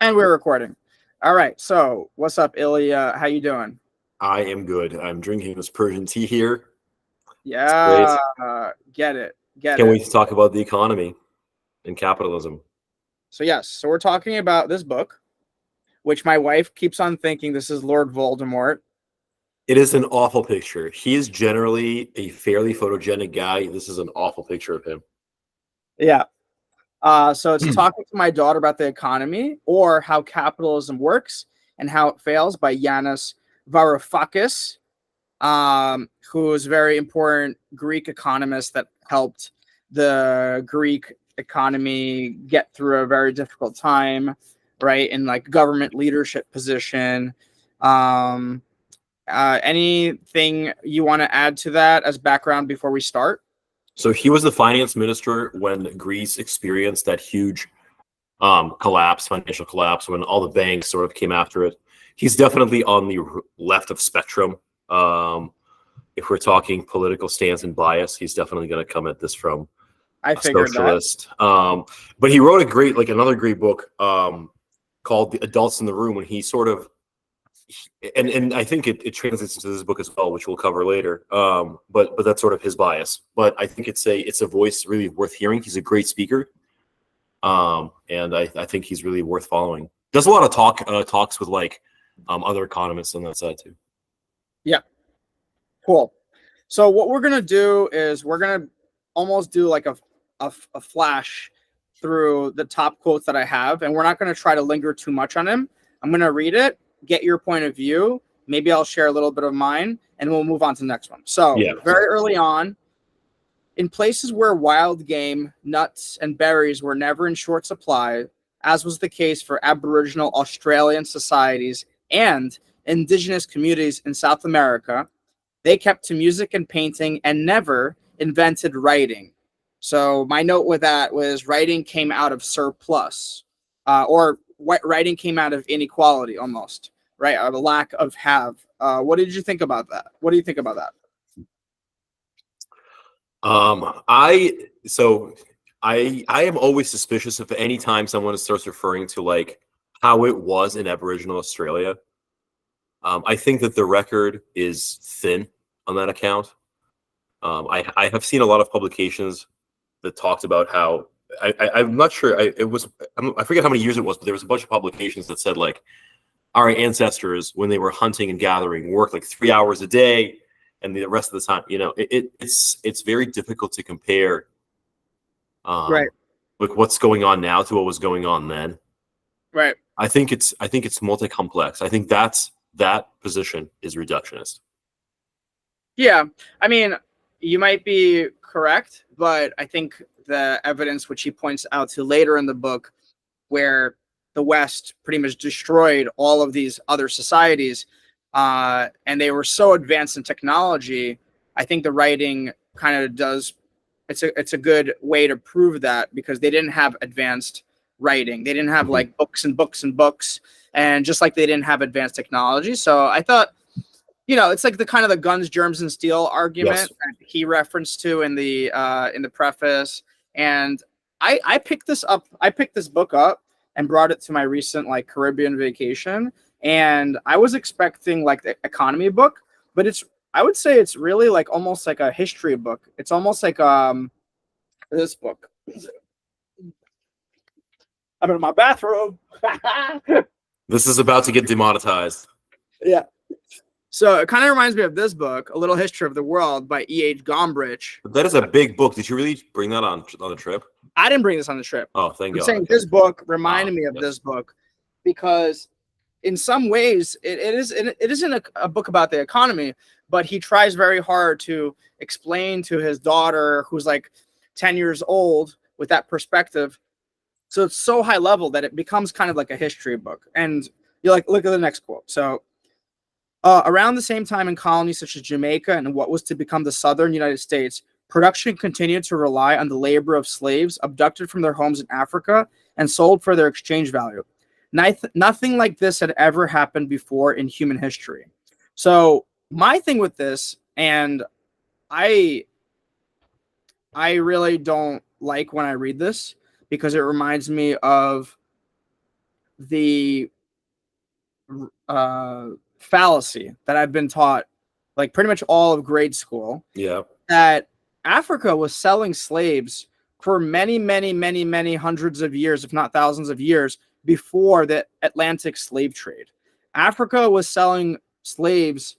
And we're recording. All right. So, what's up, Ilya? How you doing? I am good. I'm drinking this Persian tea here. It's great. Yeah. Get it. Get Can't it. wait to talk about the economy and capitalism. So, yes. So, we're talking about this book, which my wife keeps on thinking this is Lord Voldemort. It is an awful picture. He is generally a fairly photogenic guy. This is an awful picture of him. Yeah. So, it's talking to my daughter about the economy or how capitalism works and how it fails by Yanis Varoufakis, who is a very important Greek economist that helped the Greek economy get through a very difficult time, right? In like government leadership position. Anything you want to add to that as background before we start? So he was the finance minister when Greece experienced that huge financial collapse, when all the banks sort of came after it. He's definitely on the left of spectrum. If we're talking political stance and bias, he's definitely going to come at this from I a figured socialist. But he wrote another great book called "The Adults in the Room," and he sort of, and I think it translates into this book as well, which we'll cover later. But that's sort of his bias. But I think it's a voice really worth hearing. He's a great speaker, and I think he's really worth following. Does a lot of talks with like other economists on that side too. Yeah. Cool. So what we're gonna do is we're gonna almost do like a flash through the top quotes that I have, and we're not gonna try to linger too much on him. I'm gonna read it, get your point of view. Maybe I'll share a little bit of mine, and we'll move on to the next one. So very early on, in places where wild game, nuts, and berries were never in short supply, as was the case for Aboriginal Australian societies and indigenous communities in South America, they kept to music and painting and never invented writing. So my note with that was writing came out of surplus, or writing came out of inequality almost, right? Or the lack of have. What did you think about that? What do you think about that? I am always suspicious of any time someone starts referring to like how it was in Aboriginal Australia. I think that the record is thin on that account. I have seen a lot of publications that talked about how I'm not sure I forget how many years it was, but there was a bunch of publications that said like our ancestors, when they were hunting and gathering, worked like 3 hours a day, and the rest of the time, it's very difficult to compare, Right. like what's going on now to what was going on then. Right. I think it's multi-complex. I think that position is reductionist. Yeah, I mean, you might be correct, but I think the evidence which he points out to later in the book, where the West pretty much destroyed all of these other societies, and they were so advanced in technology, I think the writing kind of does. It's a good way to prove that, because they didn't have advanced writing, they didn't have like books and books and books, and just like they didn't have advanced technology. So I thought, it's like the kind of the guns, germs, and steel argument that he referenced to in the preface. And I picked this up. I picked this book up and brought it to my recent like Caribbean vacation. And I was expecting like the economy book, but I would say it's really like almost like a history book. It's almost like this book. I'm in my bathroom. This is about to get demonetized. Yeah. So it kind of reminds me of this book, A Little History of the World by E.H. Gombrich. That is a big book. Did you really bring that on the trip? I didn't bring this on the trip. Oh, thank God. I'm saying this book reminded me of this book, because in some ways it isn't a book about the economy, but he tries very hard to explain to his daughter, who's like 10 years old, with that perspective. So it's so high level that it becomes kind of like a history book. And you like, look at the next quote. So around the same time in colonies such as Jamaica and what was to become the southern United States, production continued to rely on the labor of slaves abducted from their homes in Africa and sold for their exchange value. Nothing like this had ever happened before in human history. So my thing with this, and I really don't like when I read this, because it reminds me of the fallacy that I've been taught, like pretty much all of grade school, Yeah. that Africa was selling slaves for many, many, many, many hundreds of years, if not thousands of years, before the Atlantic slave trade. Africa was selling slaves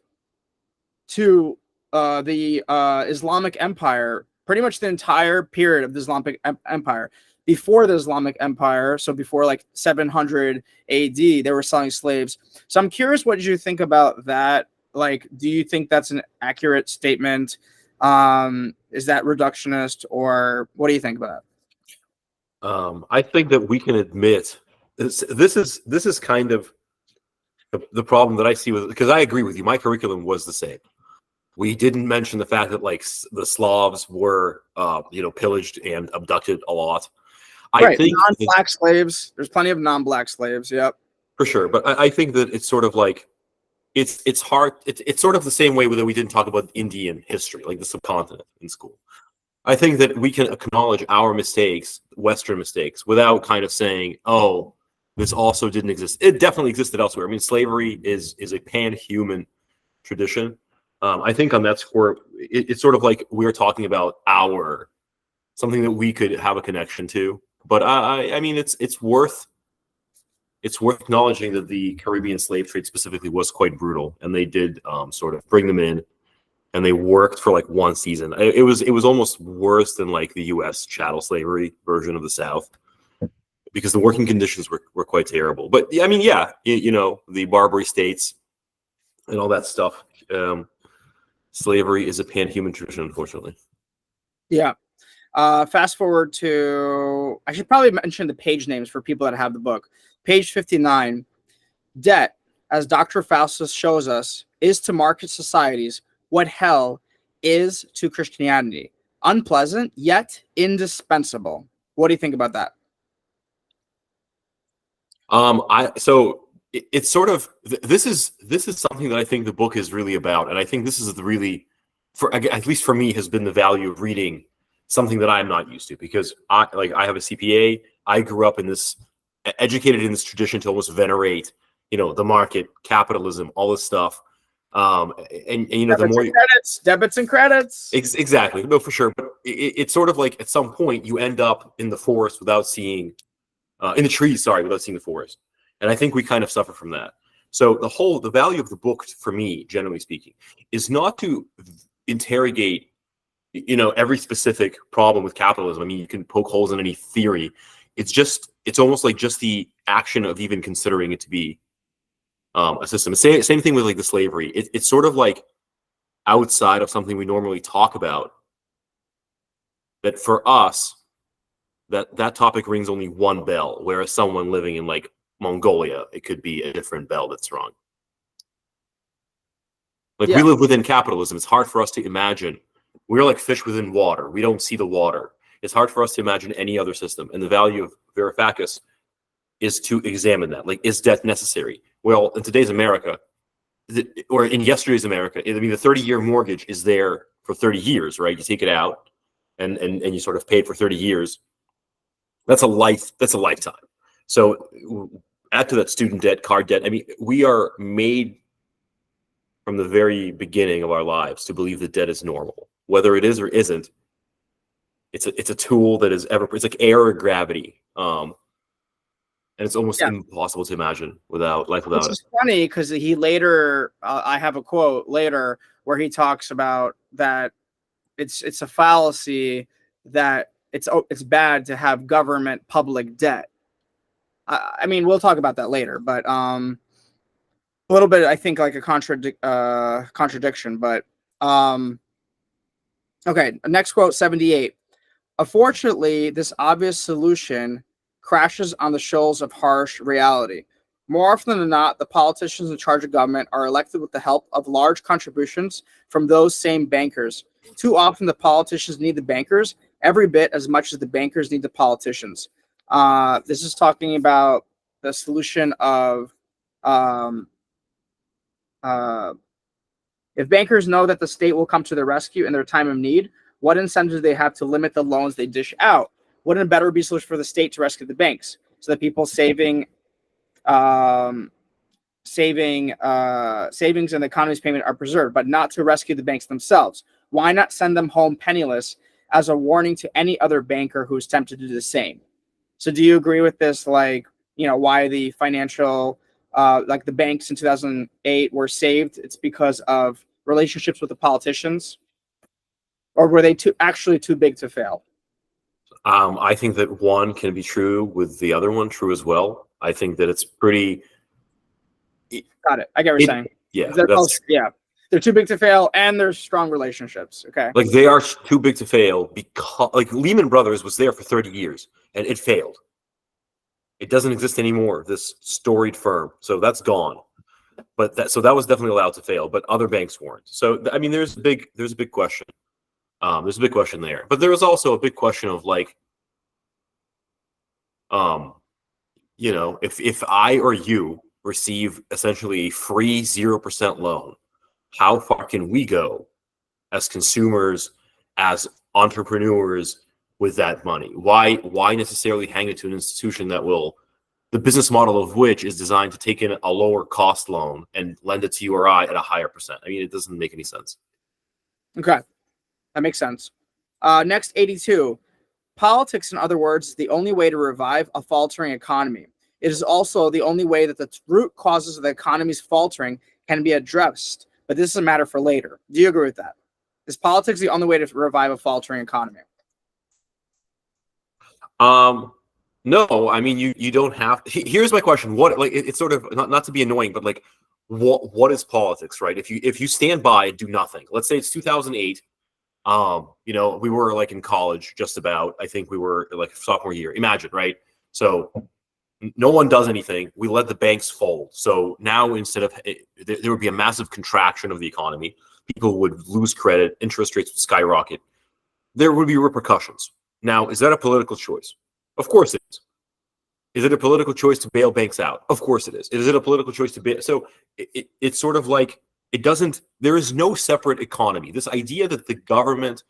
to the Islamic Empire, pretty much the entire period of the Islamic Empire. Before the Islamic Empire, so before like 700 AD, they were selling slaves. So I'm curious, what did you think about that? Like, do you think that's an accurate statement? Is that reductionist, or what do you think about it? I think that we can admit this is kind of the problem that I see with, because I agree with you. My curriculum was the same. We didn't mention the fact that like the Slavs were pillaged and abducted a lot. I think non-black slaves. There's plenty of non-black slaves. Yep, for sure. But I think that it's sort of like it's hard. It's sort of the same way that we didn't talk about Indian history, like the subcontinent in school. I think that we can acknowledge our mistakes, Western mistakes, without kind of saying, "Oh, this also didn't exist." It definitely existed elsewhere. I mean, slavery is a pan-human tradition. I think on that score, it's sort of like we're talking about something that we could have a connection to. But I mean, it's worth acknowledging that the Caribbean slave trade specifically was quite brutal, and they did sort of bring them in, and they worked for like one season. It was almost worse than like the U.S. chattel slavery version of the South, because the working conditions were quite terrible. But I mean, yeah, the Barbary states and all that stuff. Slavery is a pan-human tradition, unfortunately. Yeah. Fast forward to, I should probably mention the page names for people that have the book. Page 59, debt, as Dr. Faustus shows us, is to market societies what hell is to Christianity. Unpleasant, yet indispensable. What do you think about that? It's sort of, this is something that I think the book is really about, and I think this is at least for me, has been the value of reading something that I'm not used to, because I have a CPA. I grew up educated in this tradition to almost venerate, the market, capitalism, all this stuff. Debits and credits. Exactly. No, for sure. But it's sort of like at some point you end up in the forest without seeing, in the trees, without seeing the forest. And I think we kind of suffer from that. So the value of the book for me, generally speaking, is not to interrogate every specific problem with capitalism. I mean, you can poke holes in any theory. It's almost like just the action of even considering it to be a system. Same thing with like the slavery. It's sort of like outside of something we normally talk about. That for us, that topic rings only one bell, whereas someone living in like Mongolia, it could be a different bell that's rung. Like, we live within capitalism. It's hard for us to imagine. We're like fish within water. We don't see the water. It's hard for us to imagine any other system. And the value of Varoufakis is to examine that. Like, is debt necessary? Well, in today's America, or in yesterday's America, I mean, the 30-year mortgage is there for 30 years, right? You take it out and you sort of pay it for 30 years. That's a lifetime. So add to that student debt, car debt. I mean, we are made from the very beginning of our lives to believe that debt is normal. Whether it is or isn't, it's a tool that is it's like air or gravity. And it's almost impossible to imagine without life without it. It's funny because he later, I have a quote later where he talks about that it's a fallacy that it's bad to have government public debt. I mean, we'll talk about that later, but a little bit, I think, like a contradiction. But okay, next quote, 78. Unfortunately, this obvious solution crashes on the shoals of harsh reality. More often than not, the politicians in charge of government are elected with the help of large contributions from those same bankers. Too often, the politicians need the bankers every bit as much as the bankers need the politicians. This is talking about the solution of if bankers know that the state will come to their rescue in their time of need, what incentive do they have to limit the loans they dish out? Wouldn't it better be a solution for the state to rescue the banks so that people saving savings and the economy's payment are preserved, but not to rescue the banks themselves. Why not send them home penniless as a warning to any other banker who is tempted to do the same? So do you agree with this? Like, why the financial, like the banks in 2008 were saved? It's because of relationships with the politicians, or were they actually too big to fail? I think that one can be true with the other one true as well. I think that it's pretty. Got it. I get what you're saying. Yeah, they're too big to fail, and there's strong relationships. Okay. Like they are too big to fail because, like, Lehman Brothers was there for 30 years and it failed. It doesn't exist anymore, this storied firm. So that's gone. But that was definitely allowed to fail, but other banks weren't. So I mean, there's a big question. There's a big question there. But there was also a big question of like, if I or you receive essentially a free 0% loan, how far can we go as consumers, as entrepreneurs with that money? Why necessarily hang it to an institution that will, the business model of which is designed to take in a lower cost loan and lend it to you or I at a higher percent? I mean, it doesn't make any sense. Okay, that makes sense. Next, 82. Politics, in other words, is the only way to revive a faltering economy. It is also the only way that the root causes of the economy's faltering can be addressed. But this is a matter for later. Do you agree with that? Is politics the only way to revive a faltering economy? No, I mean you don't have. Here's my question: what, like, it's sort of not to be annoying, but like, what is politics, right? If you stand by and do nothing, let's say it's 2008. We were like in college, just about. I think we were like sophomore year. Imagine, right? So no one does anything. We let the banks fold. So now instead of there would be a massive contraction of the economy. People would lose credit. Interest rates would skyrocket. There would be repercussions. Now, is that a political choice? Of course it is. Is it a political choice to bail banks out? Of course it is. Is it a political choice to bail? So it's sort of like it doesn't. There is no separate economy. This idea that the government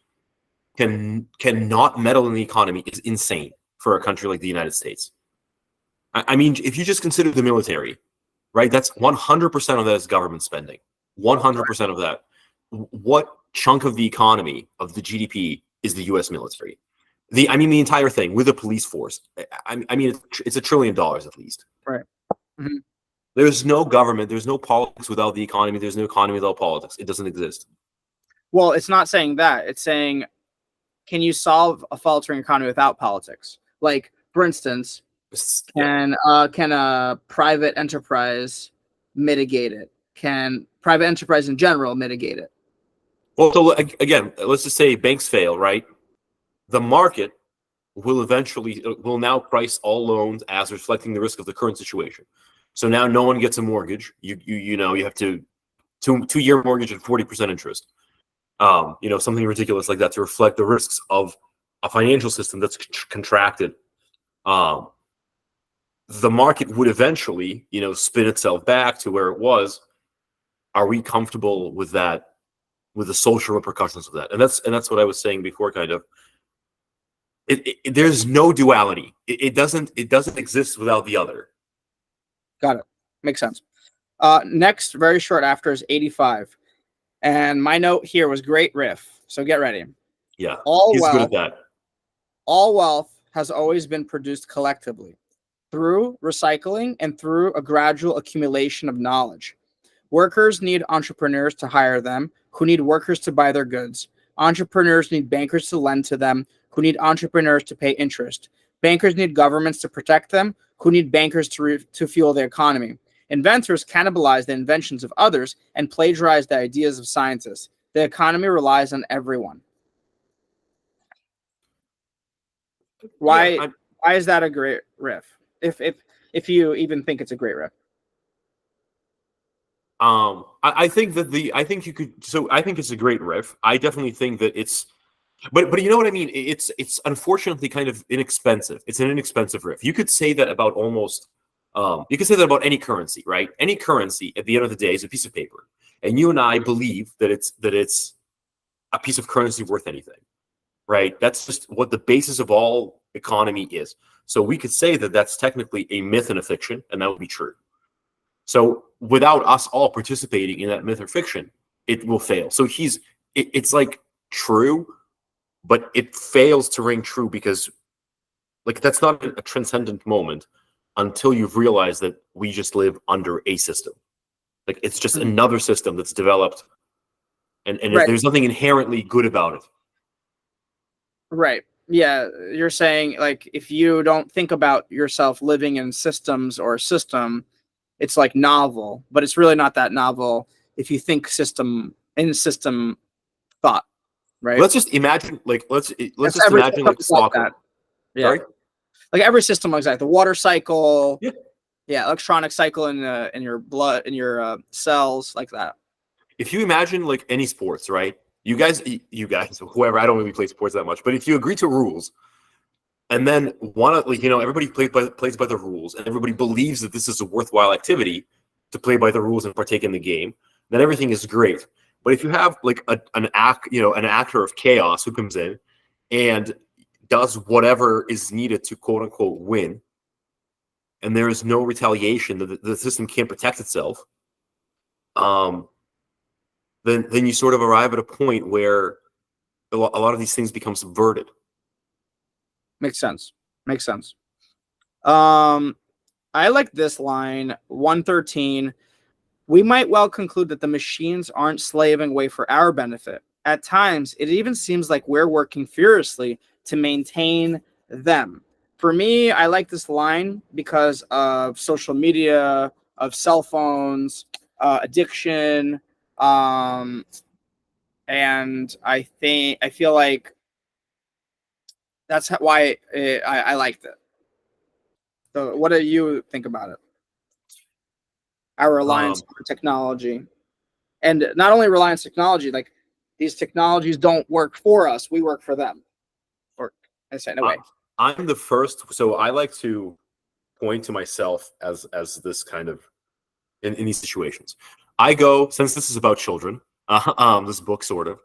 cannot meddle in the economy is insane for a country like the United States. I mean, if you just consider the military, right? That's 100% of that is government spending. 100% of that. What chunk of the economy of the GDP is the U.S. military? The entire thing with the police force. I mean, it's $1 trillion at least. Right. Mm-hmm. There's no government. There's no politics without the economy. There's no economy without politics. It doesn't exist. Well, it's not saying that. It's saying, can you solve a faltering economy without politics? Like, for instance, can a private enterprise mitigate it? Can private enterprise in general mitigate it? Well, so again, let's just say banks fail, right? The market will now price all loans as reflecting the risk of the current situation. So now no one gets a mortgage. You have to 2-year mortgage at 40% interest. Something ridiculous like that to reflect the risks of a financial system that's contracted. The market would eventually, spin itself back to where it was. Are we comfortable with that, with the social repercussions of that? And that's what I was saying before, kind of. There's no duality. It doesn't exist without the other. Got it. Makes sense. Next, very short after, is 85. And my note here was great riff. So get ready. Yeah, he's good at that. All wealth has always been produced collectively through recycling and through a gradual accumulation of knowledge. Workers need entrepreneurs to hire them, who need workers to buy their goods. Entrepreneurs need bankers to lend to them, who need entrepreneurs to pay interest. Bankers need governments to protect them, who need bankers to fuel the economy. Inventors cannibalize the inventions of others and plagiarize the ideas of scientists. The economy relies on everyone. Why is that a great riff? If you even think it's a great riff. I think it's a great riff. I definitely think that it's, but you know what I mean? It's unfortunately kind of inexpensive. It's an inexpensive riff. You could say that about almost, you could say that about any currency, right? Any currency at the end of the day is a piece of paper. And you and I believe that it's a piece of currency worth anything, right? That's just what the basis of all economy is. So we could say that that's technically a myth and a fiction, and that would be true. So without us all participating in that myth or fiction, it will fail. So it's like true, but it fails to ring true because like that's not a transcendent moment until you've realized that we just live under a system. Like it's just another system that's developed, and Right. there's nothing inherently good about it. Right. Yeah, you're saying like if you don't think about yourself living in systems or a system, it's like novel, but it's really not that novel if you think system thought, right? Let's just imagine, like let's That's just every imagine like system like Stockholm. that. Yeah. Sorry. Like every system like that. The water cycle, Yeah. electronic cycle in your blood, in your cells, like that. If you imagine like any sports, right? You guys, whoever, I don't really play sports that much, but if you agree to rules, and then like everybody plays by the rules, and everybody believes that this is a worthwhile activity to play by the rules and partake in the game, then everything is great. But if you have like an actor of chaos who comes in and does whatever is needed to quote unquote win, and there is no retaliation, the system can't protect itself, then you sort of arrive at a point where a lot of these things become subverted. Makes sense. I like this line, 113. We might well conclude that the machines aren't slaving away for our benefit. At times, it even seems like we're working furiously to maintain them. For me, I like this line because of social media, of cell phones, addiction, and I feel like that's why I liked it. So, what do you think about it? Our reliance on technology, and not only reliance on technology, like these technologies don't work for us; we work for them. Or I say in a way. I'm the first, so I like to point to myself as this kind of in these situations. I go, since this is about children, this book sort of.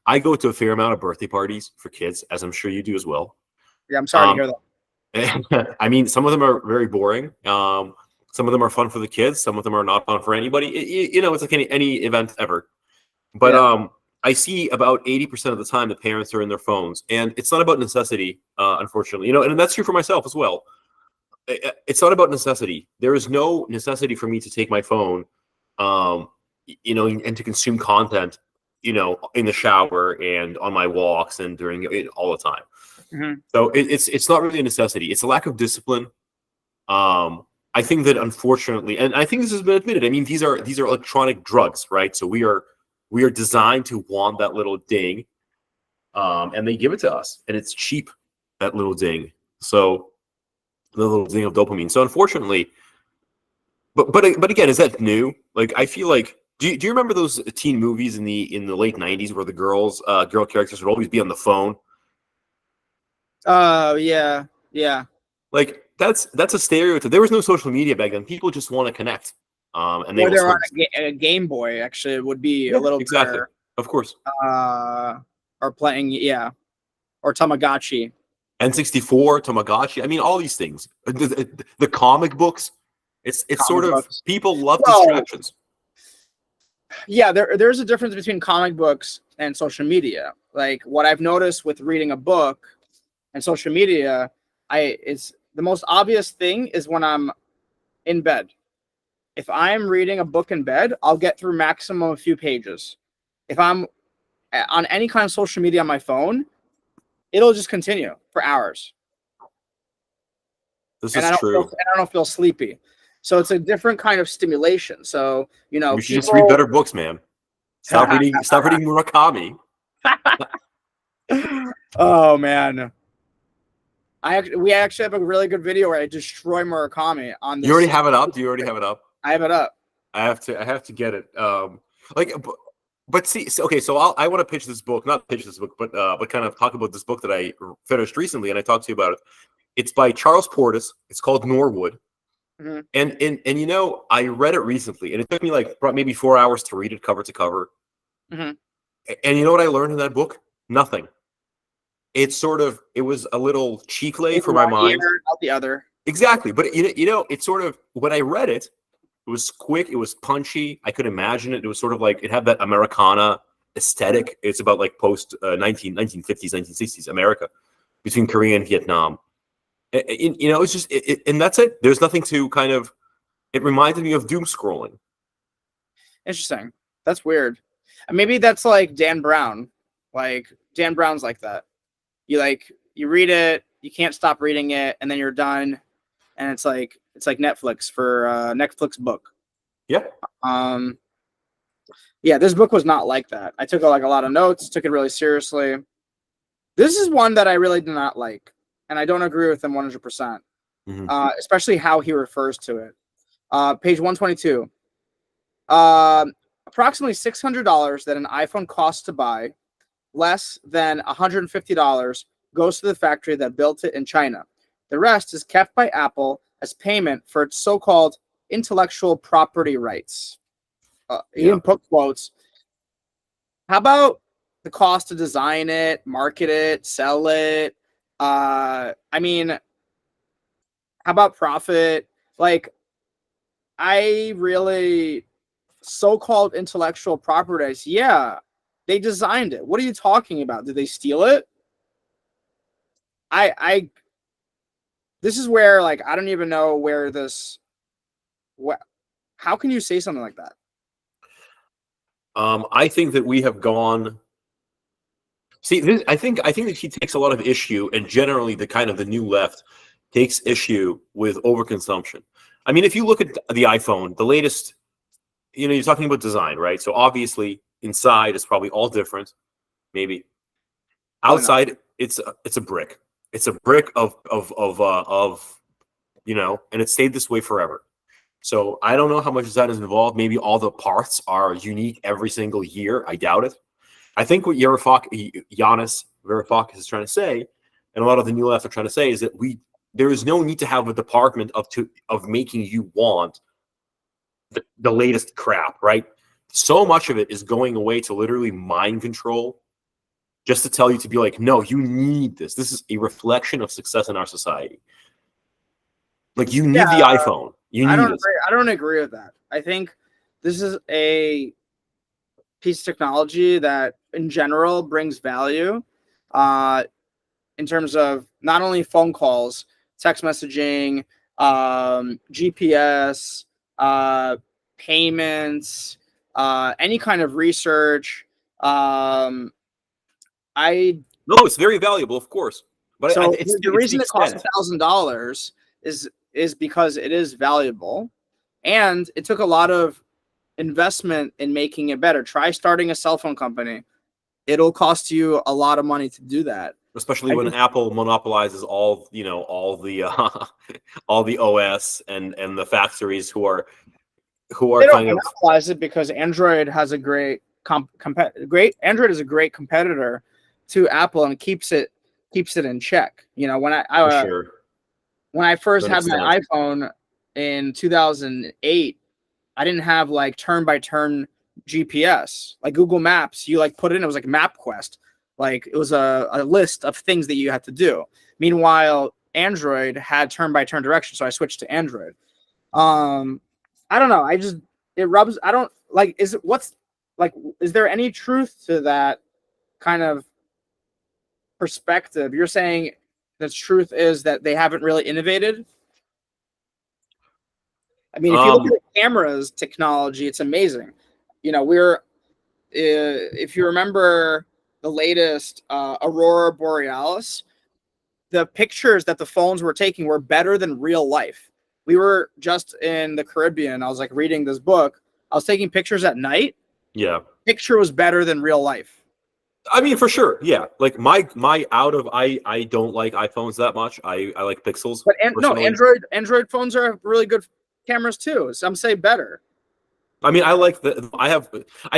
I go to a fair amount of birthday parties for kids, as I'm sure you do as well. Yeah, I'm sorry to hear that. I mean, some of them are very boring. Some of them are fun for the kids. Some of them are not fun for anybody. It's like any event ever. But I see about 80% of the time the parents are in their phones, and it's not about necessity, unfortunately. And that's true for myself as well. It's not about necessity. There is no necessity for me to take my phone, and to consume content, in the shower and on my walks and during it all the time. Mm-hmm. So it's not really a necessity. It's a lack of discipline. I think that unfortunately, and I think this has been admitted. I mean, these are electronic drugs, right? So we are designed to want that little ding, and they give it to us, and it's cheap, that little ding. So the little ding of dopamine. So unfortunately, but again, is that new? Like I feel like, do you remember those teen movies in the late '90s where the girl characters would always be on the phone? Yeah. Like that's a stereotype. There was no social media back then. People just want to connect. And they Or they're will on a Game Boy. Actually, it would be a little exactly better. Of course. Or playing, or Tamagotchi. N64, Tamagotchi. I mean, all these things. The comic books. It's sort of books. People love distractions. Yeah, there's a difference between comic books and social media. Like what I've noticed with reading a book and social media, it's the most obvious thing is when I'm in bed. If I'm reading a book in bed, I'll get through maximum a few pages. If I'm on any kind of social media on my phone, it'll just continue for hours. This is true. I don't feel sleepy. So it's a different kind of stimulation. So, you should just read better books, man. Stop reading Murakami. Oh man. We actually have a really good video where I destroy Murakami on this. You already have it up? Do you already have it up? I have it up. I have to get it. But see, okay, so I want to pitch this book, not pitch this book, but kind of talk about this book that I finished recently, and I talked to you about it. It's by Charles Portis. It's called Norwood. Mm-hmm. And I read it recently, and it took me like maybe 4 hours to read it cover to cover. Mm-hmm. And you know what I learned in that book? Nothing. it was a little chicle In for my one mind. ear, out the other. Exactly. But it's sort of, when I read it, it was quick, it was punchy. I could imagine it. It was sort of like, it had that Americana aesthetic. It's about like post 1950s, 1960s America between Korea and Vietnam. It's just, and that's it. There's nothing to kind of, it reminded me of doom scrolling. Interesting. That's weird. And maybe that's like Dan Brown. Like Dan Brown's like that. You read it, you can't stop reading it, and then you're done. And it's like Netflix for Netflix book. Yeah. Yeah, this book was not like that. I took like a lot of notes, took it really seriously. This is one that I really do not like, and I don't agree with him 100%. Especially how he refers to it. Page 122. Approximately $600 that an iPhone costs to buy, less than $150, goes to the factory that built it in China. The rest is kept by Apple as payment for its so-called intellectual property rights. He didn't put quotes. How about the cost to design it, market it, sell it? I mean, how about profit? Like, I really, so-called intellectual property rights, yeah, they designed it. What are you talking about? Did they steal it? This is where, like, I don't even know where this, how can you say something like that? I think that we have gone. See, I think that he takes a lot of issue, and generally the kind of the new left takes issue with overconsumption. I mean, if you look at the iPhone, the latest, you're talking about design, right? So obviously inside is probably all different. Maybe outside it's a brick. It's a brick of and it stayed this way forever. So I don't know how much design is involved. Maybe all the parts are unique every single year. I doubt it. I think what Yanis Varoufakis is trying to say, and a lot of the new left are trying to say, is that there is no need to have a department of making you want the latest crap, right? So much of it is going away to literally mind control, just to tell you to be like, no, you need this. This is a reflection of success in our society. Like, you need the iPhone. You need it. I don't agree with that. I think this is a piece of technology that in general brings value in terms of not only phone calls, text messaging, GPS, payments, any kind of research. No, it's very valuable, of course. But so the reason it costs $1,000 is because it is valuable, and it took a lot of investment in making it better. Try starting a cell phone company. It'll cost you a lot of money to do that. Especially when Apple monopolizes all the all the OS and the factories who are they don't monopolize it, because Android has a great Android is a great competitor to Apple, and keeps it in check. When I first had my iPhone in 2008, I didn't have like turn-by-turn GPS. Like Google Maps, you like put it in, it was like MapQuest. Like it was a list of things that you had to do. Meanwhile, Android had turn-by-turn directions, so I switched to Android. I don't know. It rubs. I don't like. Is there any truth to that kind of perspective? You're saying the truth is that they haven't really innovated? I mean, if you look at the cameras technology, it's amazing. If you remember the latest Aurora Borealis, the pictures that the phones were taking were better than real life. We were just in the Caribbean. I was like reading this book. I was taking pictures at night. Yeah. Picture was better than real life. I mean, for sure. Yeah. Like I don't like iPhones that much. I like Pixels. But Android phones are really good cameras too. Some say better. I mean, I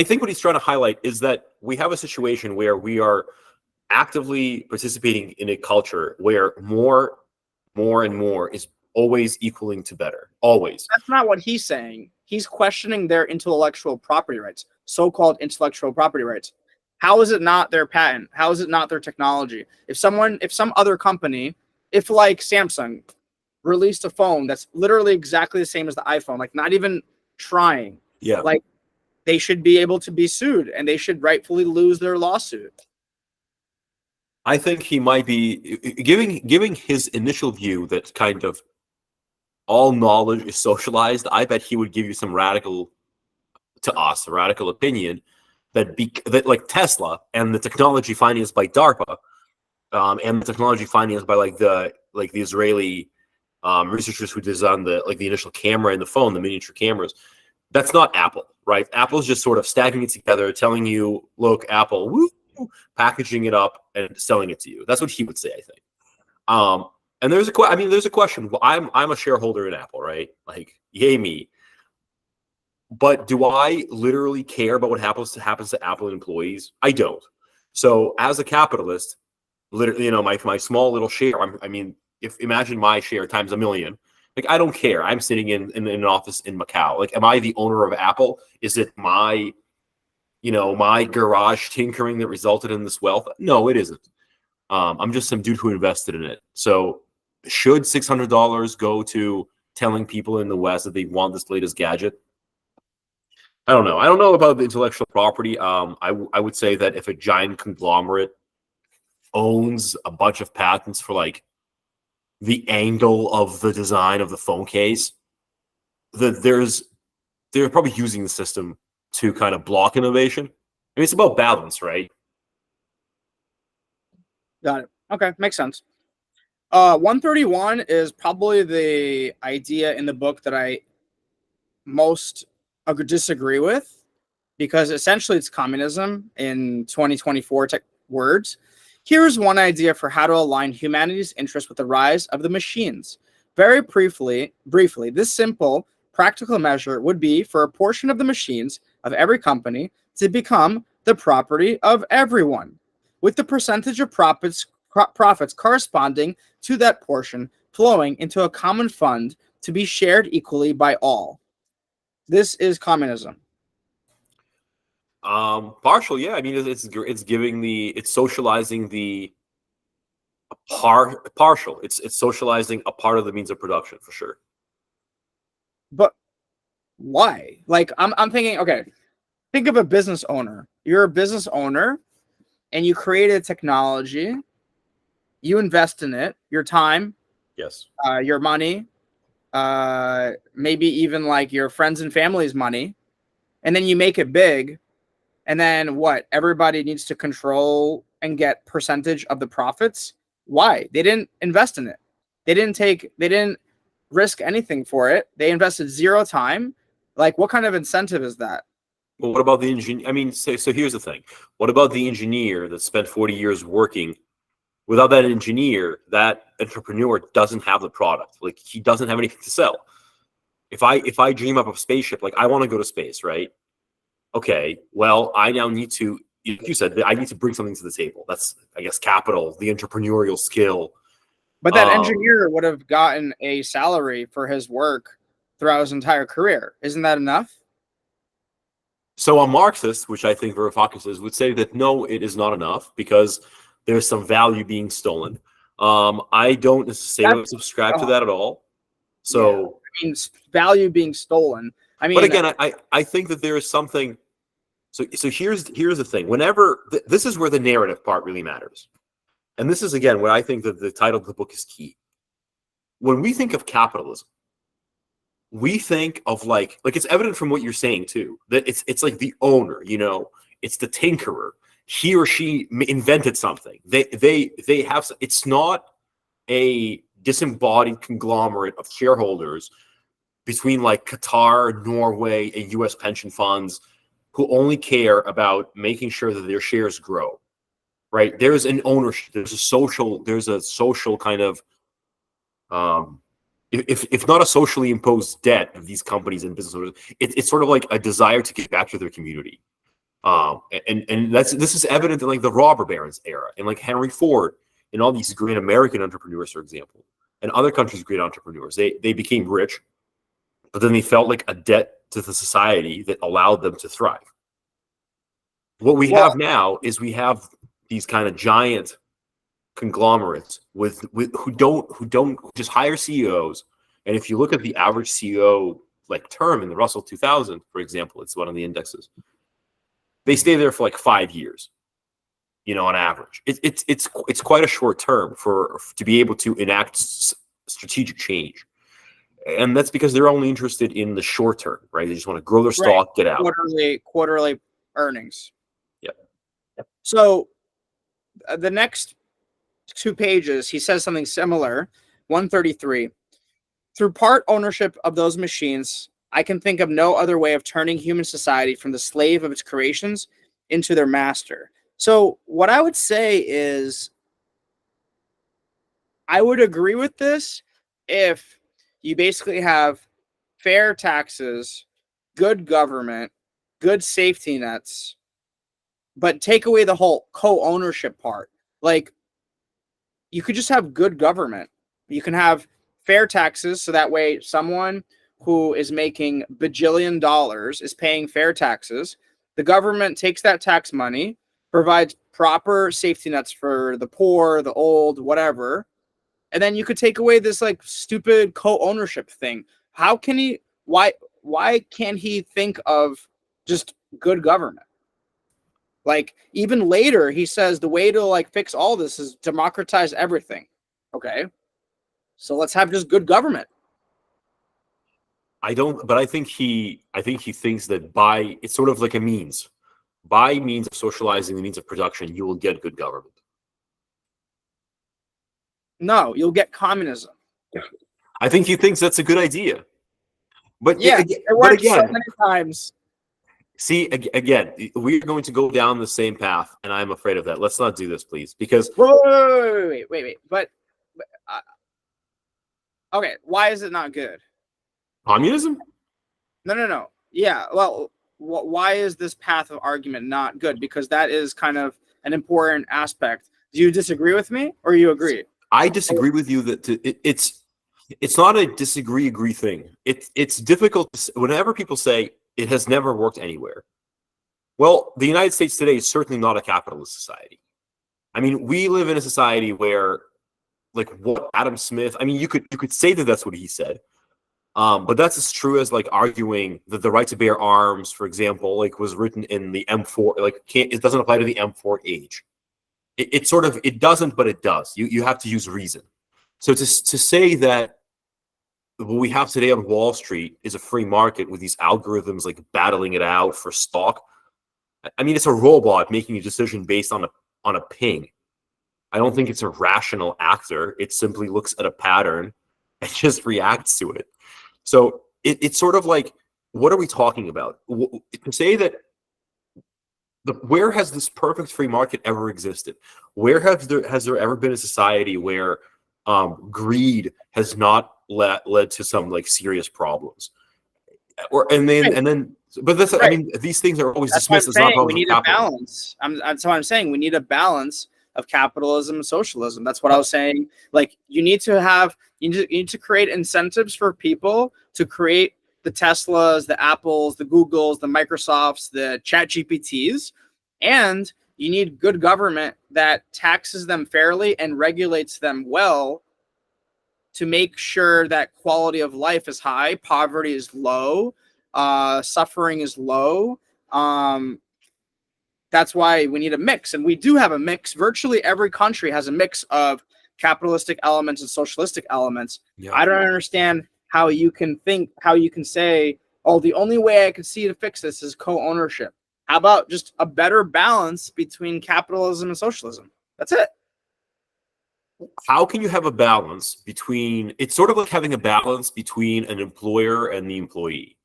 think what he's trying to highlight is that we have a situation where we are actively participating in a culture where more and more is always equaling to better. Always. That's not what he's saying. He's questioning their intellectual property rights, so-called intellectual property rights. How is it not their patent? How is it not their technology? If some other company, if like Samsung released a phone that's literally exactly the same as the iPhone, like not even trying, Yeah. like they should be able to be sued and they should rightfully lose their lawsuit. I think he might be giving his initial view that kind of all knowledge is socialized. I bet he would give you some radical opinion that like Tesla and the technology financed by DARPA, and the technology financed by the Israeli researchers who designed the initial camera in the phone, the miniature cameras. That's not Apple, right? Apple's just sort of stacking it together, telling you, look, Apple, woo, packaging it up and selling it to you. That's what he would say, I think. And there's a question. Well, I'm a shareholder in Apple, right? Like, yay me. But do I literally care about what happens to Apple employees? I don't. So as a capitalist, literally, my small little share. If imagine my share times 1,000,000. Like, I don't care. I'm sitting in an office in Macau. Like, am I the owner of Apple? Is it my garage tinkering that resulted in this wealth? No, it isn't. I'm just some dude who invested in it. So should $600 go to telling people in the West that they want this latest gadget? I don't know. I don't know about the intellectual property. I would say that if a giant conglomerate owns a bunch of patents for like the angle of the design of the phone case, they're probably using the system to kind of block innovation. I mean, it's about balance, right? Got it. Okay, makes sense. 131 is probably the idea in the book that I most disagree with, because essentially it's communism in 2024 words. Here's one idea for how to align humanity's interest with the rise of the machines. Very briefly, this simple, practical measure would be for a portion of the machines of every company to become the property of everyone, with the percentage of profits corresponding to that portion flowing into a common fund to be shared equally by all. This is communism. Partial, yeah. I mean, it's socializing the partial. It's socializing a part of the means of production for sure. But why? Like, I'm thinking, okay, think of a business owner. You're a business owner and you created technology. You invest in it, your time, Yes. your money, maybe even like your friends and family's money, and then you make it big. And then what? Everybody needs to control and get percentage of the profits. Why? They didn't invest in it. They didn't risk anything for it. They invested zero time. Like, what kind of incentive is that? Well, what about the engineer? I mean, so here's the thing. What about the engineer that spent 40 years working? Without that engineer, that entrepreneur doesn't have the product. Like, he doesn't have anything to sell. If I dream up a spaceship, like I want to go to space, right? Okay, well, I now need to, like you said, I need to bring something to the table. That's, I guess, capital, the entrepreneurial skill. But that engineer would have gotten a salary for his work throughout his entire career. Isn't that enough? So a Marxist, which I think Varoufakis is, would say that no, it is not enough because there's some value being stolen. I don't necessarily subscribe to that at all. So, yeah. I mean, value being stolen. I mean, but again, I think that there is something. So here's the thing. Whenever this is where the narrative part really matters, and this is again what I think that the title of the book is key. When we think of capitalism, we think of like it's evident from what you're saying too, that it's like the owner, it's the tinkerer. He or she invented something. They have. It's not a disembodied conglomerate of shareholders between like Qatar, Norway, and U.S. pension funds who only care about making sure that their shares grow. Right? There's an ownership. There's a social kind of if not a socially imposed debt of these companies and business owners, it's sort of like a desire to give back to their community. And this is evident in like the robber barons era and like Henry Ford and all these great American entrepreneurs, for example, and other countries' great entrepreneurs. They became rich, but then they felt like a debt to the society that allowed them to thrive. What we have now is we have these kind of giant conglomerates with who don't just hire CEOs. And if you look at the average CEO like term in the Russell 2000, for example, it's one of the indexes. They stay there for like 5 years, on average. It's quite a short term to be able to enact strategic change. And that's because they're only interested in the short term, right? They just want to grow their stock, get out. Quarterly earnings. Yep. So the next 2 pages, he says something similar. 133. Through part ownership of those machines, I can think of no other way of turning human society from the slave of its creations into their master. So what I would say is, I would agree with this if you basically have fair taxes, good government, good safety nets, but take away the whole co-ownership part. Like, you could just have good government. You can have fair taxes, so that way someone who is making bajillion dollars is paying fair taxes. The government takes that tax money, provides proper safety nets for the poor, the old, whatever. And then you could take away this like stupid co-ownership thing. How can he, why can't he think of just good government? Like, even later, he says the way to like fix all this is democratize everything. Okay. So let's have just good government. I think he thinks that it's sort of like a means. By means of socializing the means of production, you will get good government. No, you'll get communism. I think he thinks that's a good idea. But yeah, it works so many times. See, again, we're going to go down the same path, and I'm afraid of that. Let's not do this, please, because wait. But okay, why is it not good? Communism? No. Yeah, well, why is this path of argument not good? Because that is kind of an important aspect. Do you disagree with me, or you agree? I disagree with you that it's not a disagree-agree thing. It's difficult whenever people say it has never worked anywhere. Well, the United States today is certainly not a capitalist society. I mean, we live in a society where, like, what Adam Smith, I mean, you could say that that's what he said. But that's as true as like arguing that the right to bear arms, for example, like was written in the M4, like it doesn't apply to the M4 age. It doesn't, but it does. You have to use reason. So to say that what we have today on Wall Street is a free market with these algorithms like battling it out for stock. I mean, it's a robot making a decision based on a ping. I don't think it's a rational actor. It simply looks at a pattern and just reacts to it. So it's sort of like, what are we talking about? To say that where has this perfect free market ever existed? Where has there ever been a society where greed has not led to some like serious problems? But that's right. I mean, these things are always dismissed as not problems. We need a balance. That's what I'm saying. We need a balance of capitalism and socialism. That's what I was saying. Like, you need to create incentives for people to create the Teslas, the Apples, the Googles, the Microsofts, the Chat GPTs, and you need good government that taxes them fairly and regulates them well to make sure that quality of life is high, poverty is low, suffering is low. That's why we need a mix, and we do have a mix. Virtually every country has a mix of capitalistic elements and socialistic elements. Yeah. I don't understand how you can say, oh, the only way I can see to fix this is co-ownership. How about just a better balance between capitalism and socialism? That's it. How can you have a balance between, it's sort of like having a balance between an employer and the employee.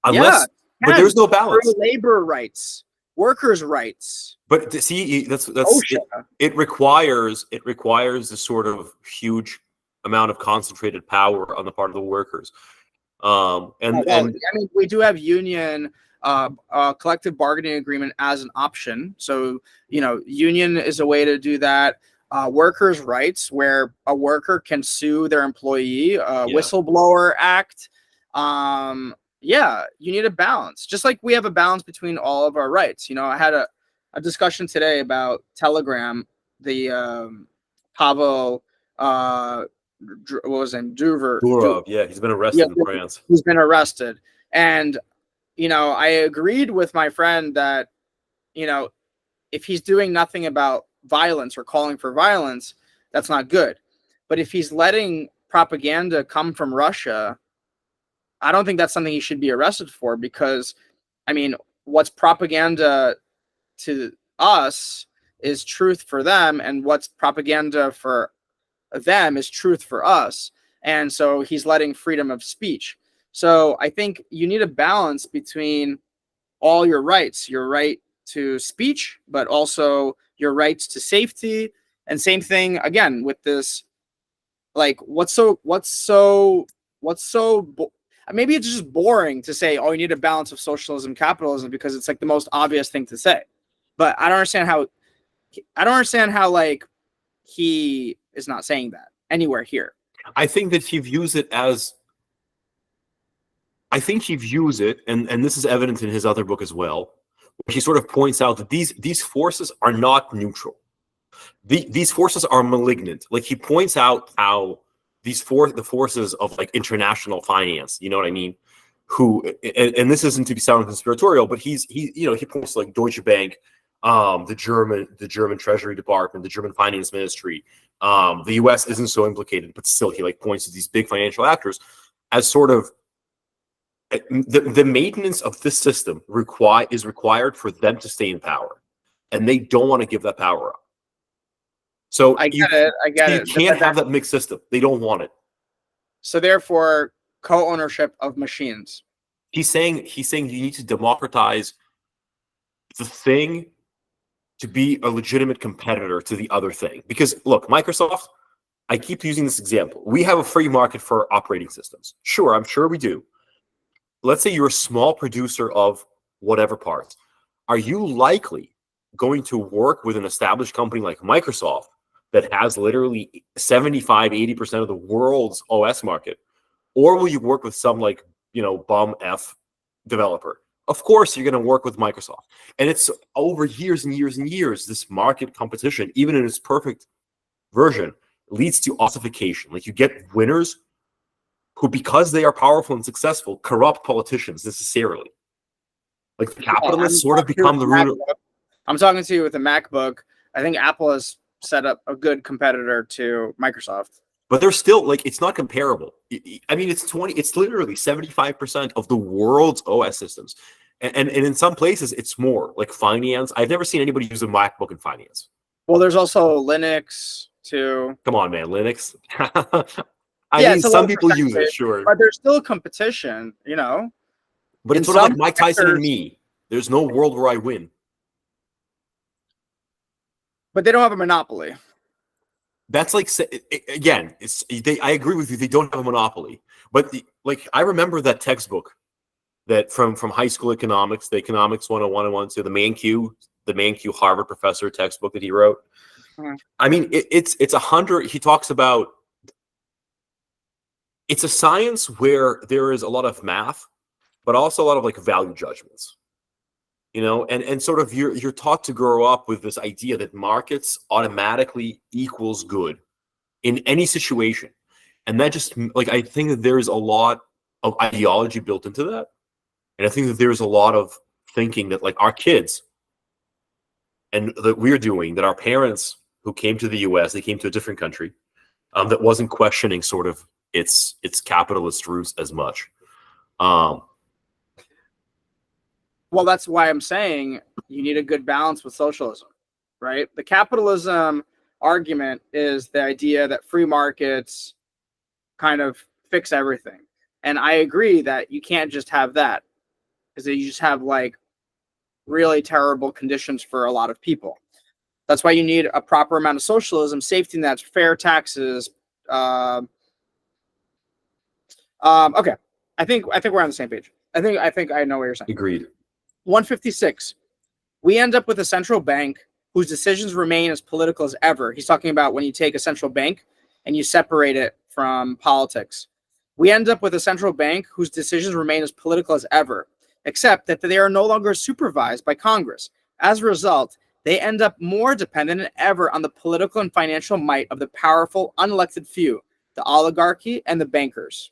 But there's no balance. For labor rights, workers' rights. But see, that's it requires a sort of huge amount of concentrated power on the part of the workers. I mean, we do have union collective bargaining agreement as an option. So, union is a way to do that. Workers' rights, where a worker can sue their employee, whistleblower act. You need a balance, just like we have a balance between all of our rights. I had a discussion today about Telegram, the Pavel, what was his name? Durov, yeah, he's been arrested in France. He's been arrested. And, I agreed with my friend that, if he's doing nothing about violence or calling for violence, that's not good. But if he's letting propaganda come from Russia, I don't think that's something he should be arrested for, because, what's propaganda to us is truth for them, and what's propaganda for them is truth for us. And so he's letting freedom of speech. So I think you need a balance between all your rights, your right to speech, but also your rights to safety. And same thing again with this, like, maybe it's just boring to say, oh, you need a balance of socialism, capitalism, because it's like the most obvious thing to say. But I don't understand how like he is not saying that anywhere here. I think that he views it, and this is evident in his other book as well. He sort of points out that these forces are not neutral. These forces are malignant. Like, he points out how the forces of like international finance, you know what I mean? And this isn't to be sound conspiratorial, but he points to like Deutsche Bank, the German Treasury Department, the German Finance Ministry. The U.S. isn't so implicated, but still he like points to these big financial actors as sort of the maintenance of this system is required for them to stay in power, and they don't want to give that power up. So I get it. You can't have that mixed system. They don't want it. So therefore, co-ownership of machines. He's saying you need to democratize the thing to be a legitimate competitor to the other thing. Because look, Microsoft, I keep using this example. We have a free market for operating systems. Sure, I'm sure we do. Let's say you're a small producer of whatever parts. Are you likely going to work with an established company like Microsoft that has literally 75-80% of the world's OS market? Or will you work with some like, bum F developer? Of course, you're going to work with Microsoft. And it's over years and years and years, this market competition, even in its perfect version, leads to ossification. Like, you get winners who, because they are powerful and successful, corrupt politicians necessarily. Like, the capitalists sort of become the root of... I'm talking to you with a MacBook. I think Apple has set up a good competitor to Microsoft. But they're still, like, it's not comparable. I mean, it's literally 75% of the world's OS systems. And in some places, it's more. Like finance. I've never seen anybody use a MacBook in finance. Well, there's also Linux, too. Come on, man. Linux. I mean, some people use it, sure. But there's still competition, But it's sort of like Mike Tyson and me. There's no world where I win. But they don't have a monopoly. That's like, again, I agree with you. They don't have a monopoly. But I remember that textbook that from high school economics, the Economics 101 and 102, the Mankiw Harvard professor textbook that he wrote. Mm-hmm. I mean, it's 100. He talks about, it's a science where there is a lot of math, but also a lot of like value judgments. And sort of you're taught to grow up with this idea that markets automatically equals good in any situation. And that just, like, I think that there's a lot of ideology built into that. And I think that there's a lot of thinking that, like, our kids and that we're doing, that our parents who came to the US, they came to a different country, that wasn't questioning sort of its capitalist roots as much. Well, that's why I'm saying you need a good balance with socialism, right? The capitalism argument is the idea that free markets kind of fix everything. And I agree that you can't just have that, because you just have like really terrible conditions for a lot of people. That's why you need a proper amount of socialism, safety nets, fair taxes. Okay, I think we're on the same page. I think I know what you're saying. Agreed. 156. We end up with a central bank whose decisions remain as political as ever. He's talking about when you take a central bank and you separate it from politics. We end up with a central bank whose decisions remain as political as ever, except that they are no longer supervised by Congress. As a result, they end up more dependent than ever on the political and financial might of the powerful, unelected few, the oligarchy and the bankers.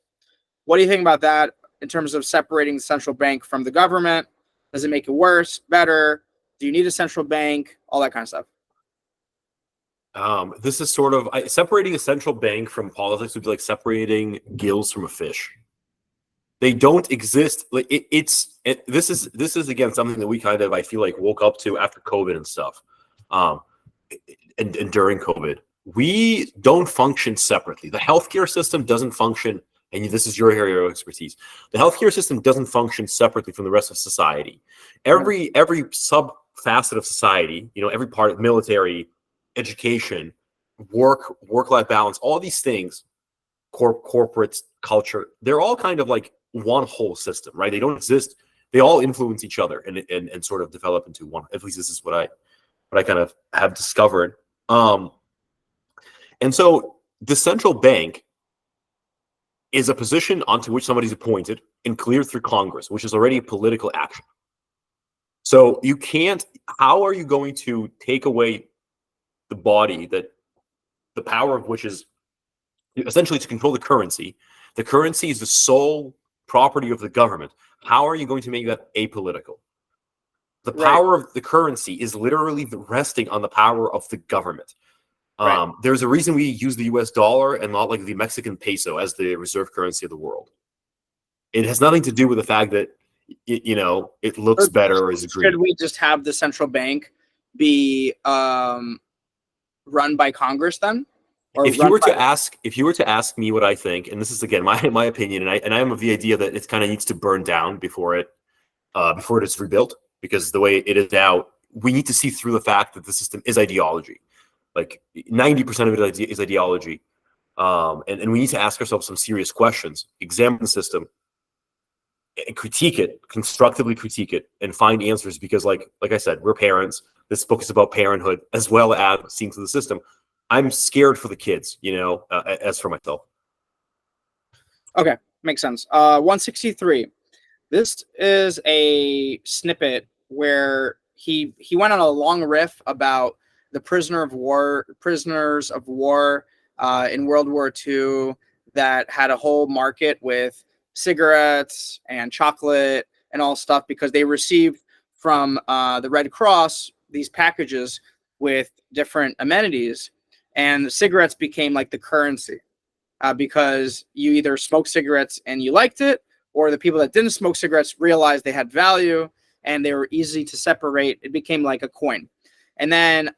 What do you think about that in terms of separating the central bank from the government? Does it make it worse, better? Do you need a central bank? All that kind of stuff. This is sort of separating a central bank from politics would be like separating gills from a fish. They don't exist. Like this is again something that we kind of, I feel like, woke up to after COVID and stuff, and during COVID, we don't function separately. The healthcare system doesn't function, and this is your area of expertise. The healthcare system doesn't function separately from the rest of society. Every sub facet of society, every part of military, education, work-life balance, all these things, corporate culture, they're all kind of like one whole system, right? They don't exist. They all influence each other and sort of develop into one. At least this is what I kind of have discovered. And so the central bank is a position onto which somebody's appointed and cleared through Congress, which is already a political action. So you can't, how are you going to take away the body that the power of which is essentially to control the currency? The currency is the sole property of the government. How are you going to make that apolitical? The power of the currency is literally resting on the power of the government. There's a reason we use the US dollar and not like the Mexican peso as the reserve currency of the world. It has nothing to do with the fact that it looks better or is green. Should we just have the central bank be run by Congress then? Or if you were to ask me what I think, and this is again my opinion, and I am of the idea that it kind of needs to burn down before it is rebuilt, because the way it is now, we need to see through the fact that the system is ideology. Like 90% of it is ideology, and we need to ask ourselves some serious questions, examine the system, and constructively critique it, and find answers. Because like I said, we're parents. This book is about parenthood as well as seeing through the system. I'm scared for the kids, as for myself. Okay, makes sense. 163. This is a snippet where he went on a long riff about the prisoners of war in World War II that had a whole market with cigarettes and chocolate and all stuff, because they received from the Red Cross these packages with different amenities, and the cigarettes became like the currency because you either smoked cigarettes and you liked it, or the people that didn't smoke cigarettes realized they had value and they were easy to separate. It became like a coin. And then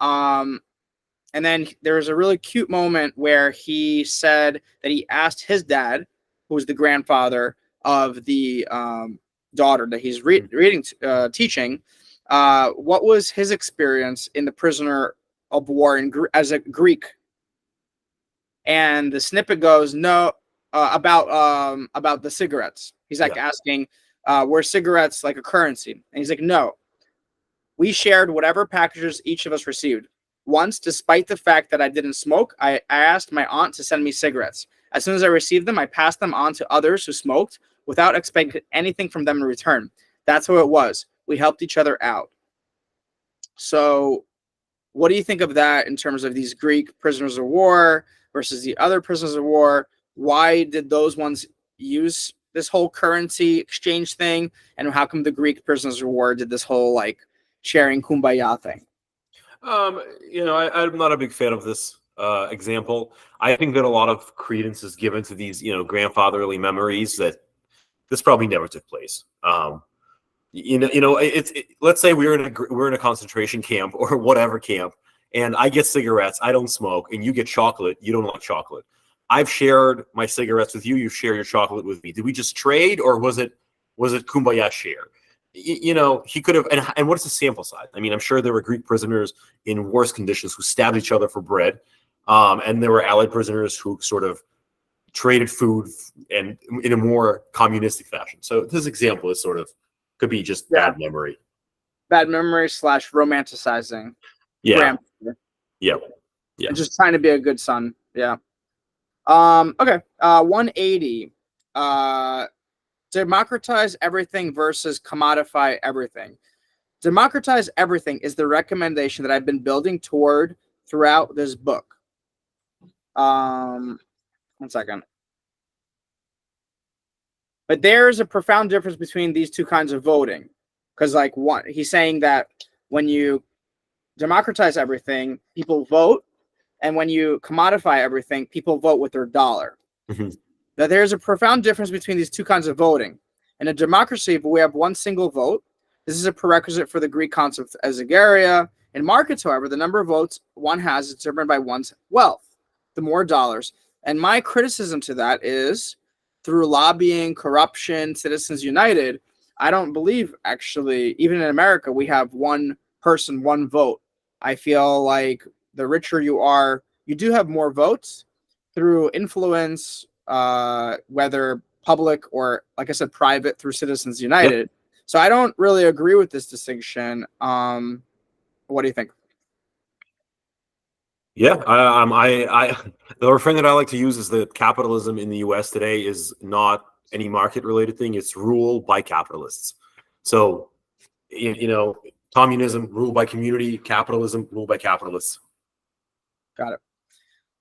there was a really cute moment where he said that he asked his dad, who was the grandfather of the daughter that he's teaching, what was his experience in the prisoner of war as a Greek. And the snippet goes, no, about the cigarettes. He's like asking, were cigarettes like a currency? And he's like, no. We shared whatever packages each of us received. Once, despite the fact that I didn't smoke, I asked my aunt to send me cigarettes. As soon as I received them, I passed them on to others who smoked without expecting anything from them in return. That's how it was. We helped each other out. So what do you think of that in terms of these Greek prisoners of war versus the other prisoners of war? Why did those ones use this whole currency exchange thing? And how come the Greek prisoners of war did this whole like sharing kumbaya thing? I'm not a big fan of this example. I think that a lot of credence is given to these, grandfatherly memories that this probably never took place. Let's say we're in a concentration camp or whatever camp, and I get cigarettes, I don't smoke, and you get chocolate, you don't like chocolate. I've shared my cigarettes with you, you share your chocolate with me. Did we just trade, or was it kumbaya share? He could have, and what is the sample size? I mean, I'm sure there were Greek prisoners in worse conditions who stabbed each other for bread, and there were Allied prisoners who sort of traded food and in a more communistic fashion. So this example is sort of could be just bad memory. Bad memory / romanticizing. Yeah. Yeah. And just trying to be a good son. Yeah. Okay. 180. Democratize everything versus commodify everything. Democratize everything is the recommendation that I've been building toward throughout this book. 1 second. But there is a profound difference between these two kinds of voting. Because, like, he's saying that when you democratize everything, people vote. And when you commodify everything, people vote with their dollar. That there's a profound difference between these two kinds of voting. In a democracy, we have one single vote. This is a prerequisite for the Greek concept as ageria. In markets, however, the number of votes one has is determined by one's wealth, the more dollars. And my criticism to that is, through lobbying, corruption, Citizens United, I don't believe, actually, even in America, we have one person, one vote. I feel like the richer you are, you do have more votes through influence, whether public or, like I said, private, through Citizens United. Yep. So I don't really agree with this distinction. What do you think? Yeah, the refrain that I like to use is that capitalism in the U.S. today is not any market-related thing. It's rule by capitalists. So, communism, ruled by community; capitalism, ruled by capitalists. Got it.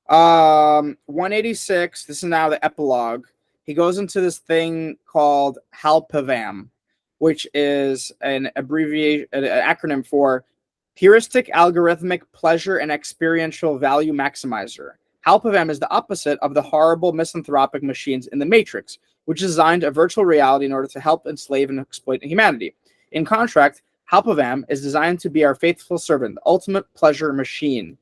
186. This is now the epilogue. He goes into this thing called HALPVAM, which is an abbreviation, an acronym for Heuristic Algorithmic Pleasure and Experiential Value Maximizer. HALPVAM is the opposite of the horrible misanthropic machines in the Matrix, which designed a virtual reality in order to help enslave and exploit humanity. In contrast, HALPVAM is designed to be our faithful servant, the ultimate pleasure machine.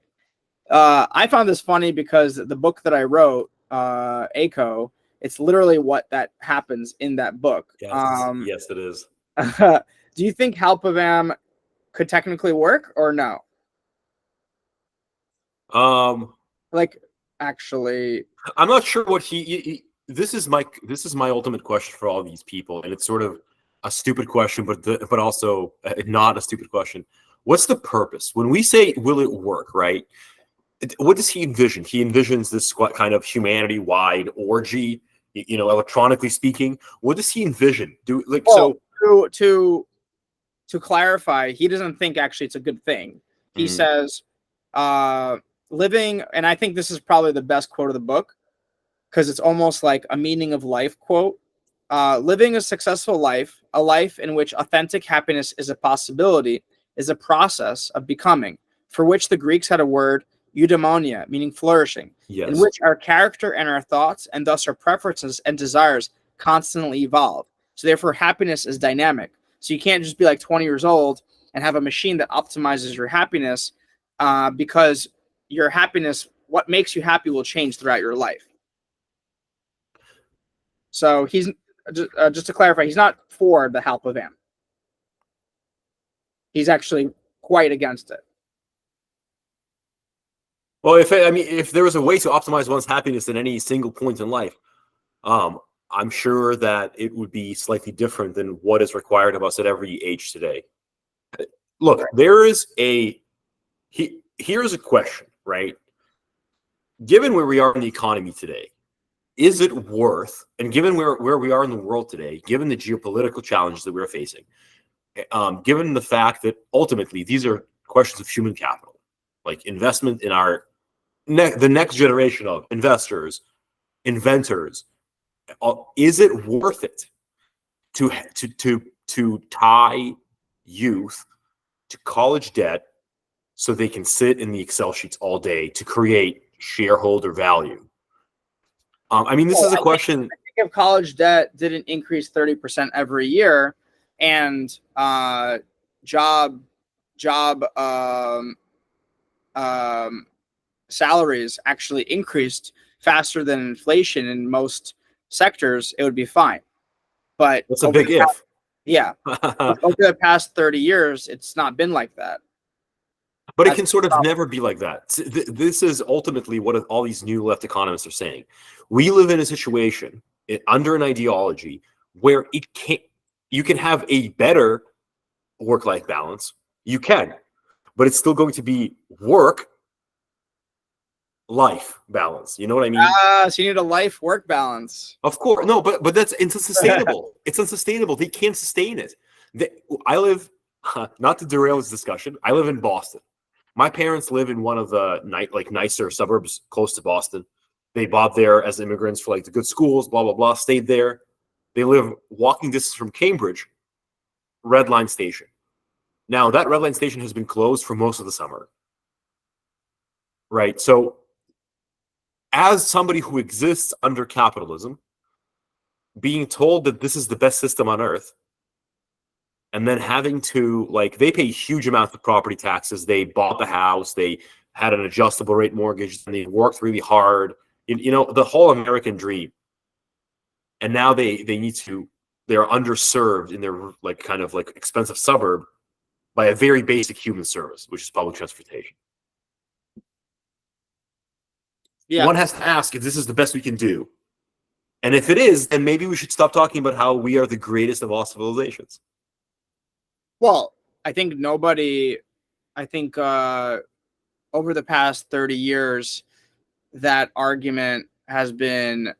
I found this funny because the book that I wrote, ACO, it's literally what that happens in that book. Yes, it is. Do you think HALPVAM could technically work or no? Like, actually, I'm not sure what this is my ultimate question for all these people, and it's sort of a stupid question, but also not a stupid question. What's the purpose when we say will it work? Right? What does he envision? He envisions this kind of humanity-wide orgy, electronically speaking. What does he envision? To clarify, he doesn't think actually it's a good thing. He says, living, and I think this is probably the best quote of the book, because it's almost like a meaning of life quote. Living a successful life, a life in which authentic happiness is a possibility, is a process of becoming, for which the Greeks had a word, eudaimonia, meaning flourishing, yes, in which our character and our thoughts, and thus our preferences and desires, constantly evolve. So therefore, happiness is dynamic. So you can't just be like 20 years old and have a machine that optimizes your happiness, because your happiness, what makes you happy, will change throughout your life. So he's just to clarify, he's not for the HALPVAM. He's actually quite against it. Well, if there was a way to optimize one's happiness at any single point in life, I'm sure that it would be slightly different than what is required of us at every age today. Look, here's a question, right? Given where we are in the economy today, is it worth, and given where we are in the world today, given the geopolitical challenges that we're facing, given the fact that ultimately these are questions of human capital, like investment in the next generation of investors, inventors, is it worth it to tie youth to college debt so they can sit in the Excel sheets all day to create shareholder value? This is a question. I think if college debt didn't increase 30% every year, and job salaries actually increased faster than inflation in most sectors, it would be fine. But that's a big if. Yeah. Over the past 30 years, it's not been like that. But it can sort of never be like that. This is ultimately what all these new left economists are saying. We live in a situation under an ideology where you can have a better work-life balance. You can, but it's still going to be work-life balance. You know what I mean? So you need a life-work balance. Of course. No, but it's unsustainable. It's unsustainable. They can't sustain it. not to derail this discussion, I live in Boston. My parents live in one of the nicer suburbs close to Boston. They bought there as immigrants for like the good schools, blah, blah, blah, stayed there. They live walking distance from Cambridge, Red Line Station. Now, that Red Line Station has been closed for most of the summer. Right? So, as somebody who exists under capitalism, being told that this is the best system on earth, and then having to, like, they pay huge amounts of property taxes. They bought the house. They had an adjustable rate mortgage, and they worked really hard. You know, the whole American dream. And now they're underserved in their like kind of like expensive suburb by a very basic human service, which is public transportation. Yeah. One has to ask if this is the best we can do. And if it is, then maybe we should stop talking about how we are the greatest of all civilizations. Well, I think over the past 30 years, that argument has been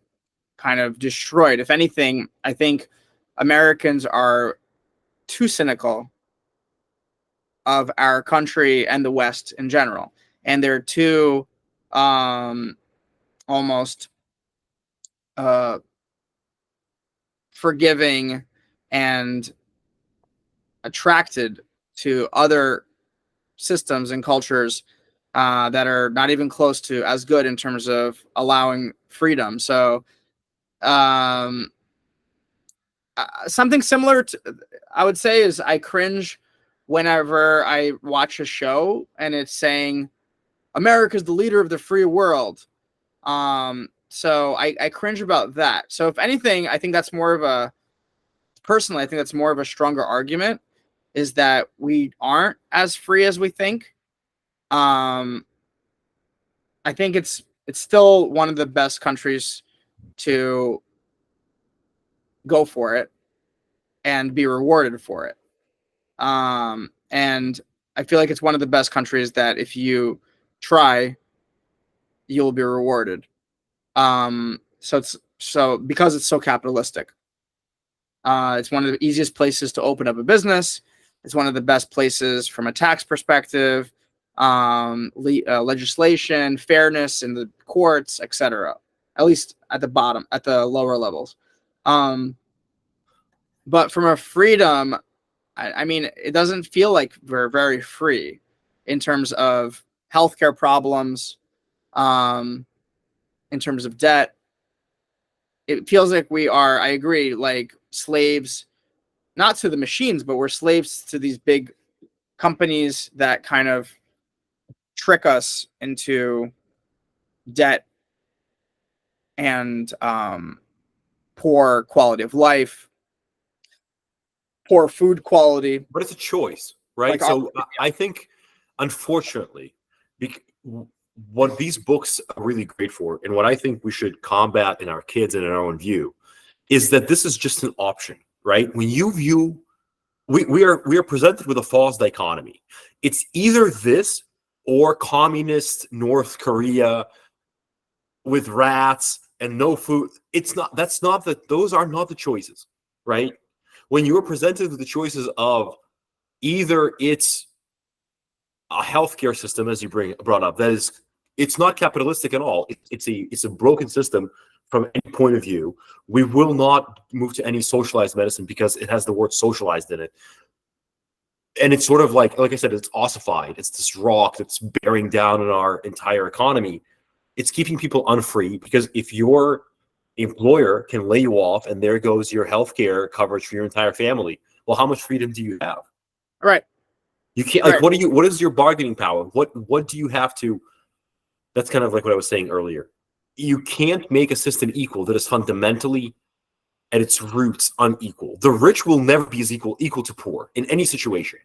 kind of destroyed. If anything, I think Americans are too cynical of our country and the West in general. And they're too almost forgiving and attracted to other systems and cultures that are not even close to as good in terms of allowing freedom. So something similar to, I would say, is I cringe whenever I watch a show and it's saying America's the leader of the free world. So I cringe about that. So if anything, I think that's more of a stronger argument, is that we aren't as free as we think. I think it's still one of the best countries to go for it and be rewarded for it. And I feel like it's one of the best countries that if you try, you'll be rewarded. So because it's so capitalistic, it's one of the easiest places to open up a business. It's one of the best places from a tax perspective, legislation, fairness in the courts, etc. At least at the lower levels. But from a freedom, I mean, it doesn't feel like we're very free in terms of healthcare problems, in terms of debt. It feels like we are, I agree, like slaves, not to the machines, but we're slaves to these big companies that kind of trick us into debt and poor quality of life, poor food quality. But it's a choice, right? So I think, unfortunately, what these books are really great for, and what I think we should combat in our kids and in our own view, is that this is just an option, right? When you view, we are presented with a false dichotomy. It's either this or communist North Korea with rats and no food. Those are not the choices, right? When you are presented with the choices of either it's a healthcare system, as you brought up, that is, it's not capitalistic at all. It's a broken system from any point of view. We will not move to any socialized medicine because it has the word socialized in it. And it's sort of like I said, it's ossified. It's this rock that's bearing down on our entire economy. It's keeping people unfree, because if your employer can lay you off and there goes your healthcare coverage for your entire family, well, how much freedom do you have? Right. You can't, like, what is your bargaining power? What do you have to, that's kind of like what I was saying earlier. You can't make a system equal that is fundamentally at its roots unequal. The rich will never be as equal to poor in any situation.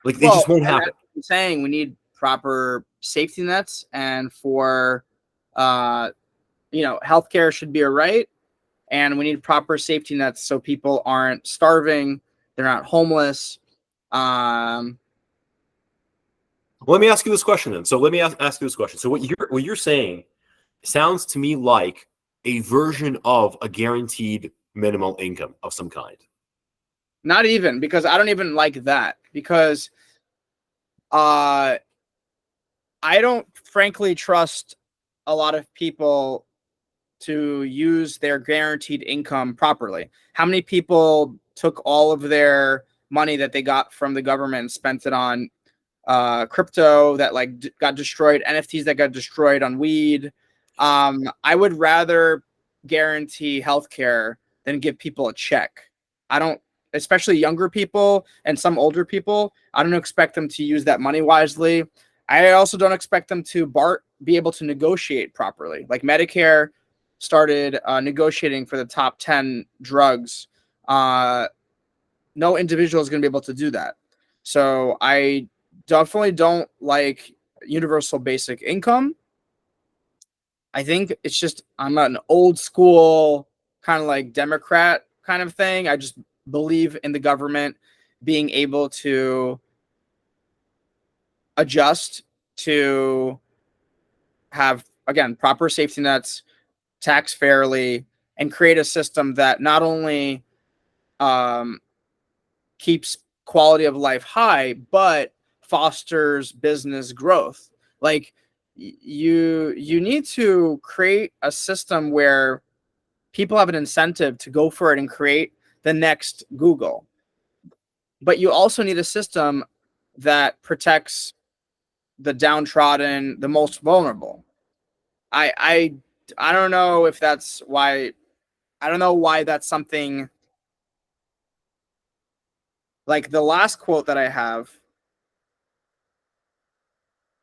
Like, they just won't happen. I'm saying we need proper safety nets, and for healthcare should be a right, and we need proper safety nets so people aren't starving, they're not homeless. Let me ask you this question then. So let me ask you this question. So what you're saying sounds to me like a version of a guaranteed minimum income of some kind. Not even, because I don't even like that, because I don't frankly trust a lot of people to use their guaranteed income properly. How many people took all of their money that they got from the government and spent it on crypto that like got destroyed, NFTs that got destroyed, on weed? I would rather guarantee healthcare than give people a check. I don't, especially younger people and some older people, I don't expect them to use that money wisely. I also don't expect them to be able to negotiate properly. Like Medicare started negotiating for the top 10 drugs. No individual is going to be able to do that. So I definitely don't like universal basic income. I think it's just, I'm an old school kind of like Democrat kind of thing. I just believe in the government being able to adjust to have, again, proper safety nets, tax fairly, and create a system that not only keeps quality of life high, but fosters business growth. Like you need to create a system where people have an incentive to go for it and create the next Google. But you also need a system that protects the downtrodden, the most vulnerable. I don't know if that's why, I don't know why that's something. Like the last quote that I have,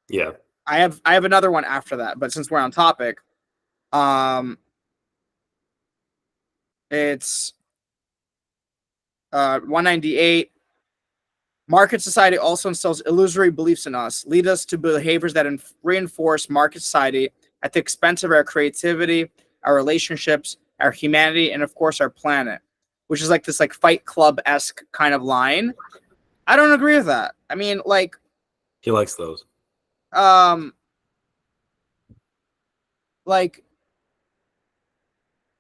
Yeah. I have another one after that, but since we're on topic, it's 198. Market society also instills illusory beliefs in us, lead us to behaviors that reinforce market society at the expense of our creativity, our relationships, our humanity, and of course our planet, which is like this like Fight Club-esque kind of line. I don't agree with that. I mean, like, He likes those. Like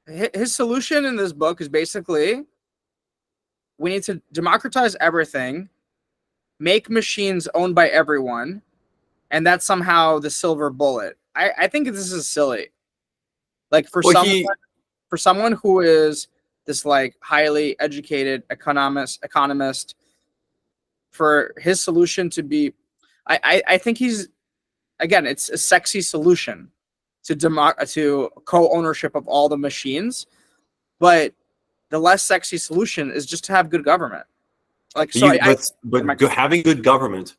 his solution in this book is basically we need to democratize everything, make machines owned by everyone, and that's somehow the silver bullet. I think this is silly. Like for someone who is this like highly educated economist, for his solution to be, I think he's, again, it's a sexy solution to co-ownership of all the machines, but the less sexy solution is just to have good government. Like, so having good government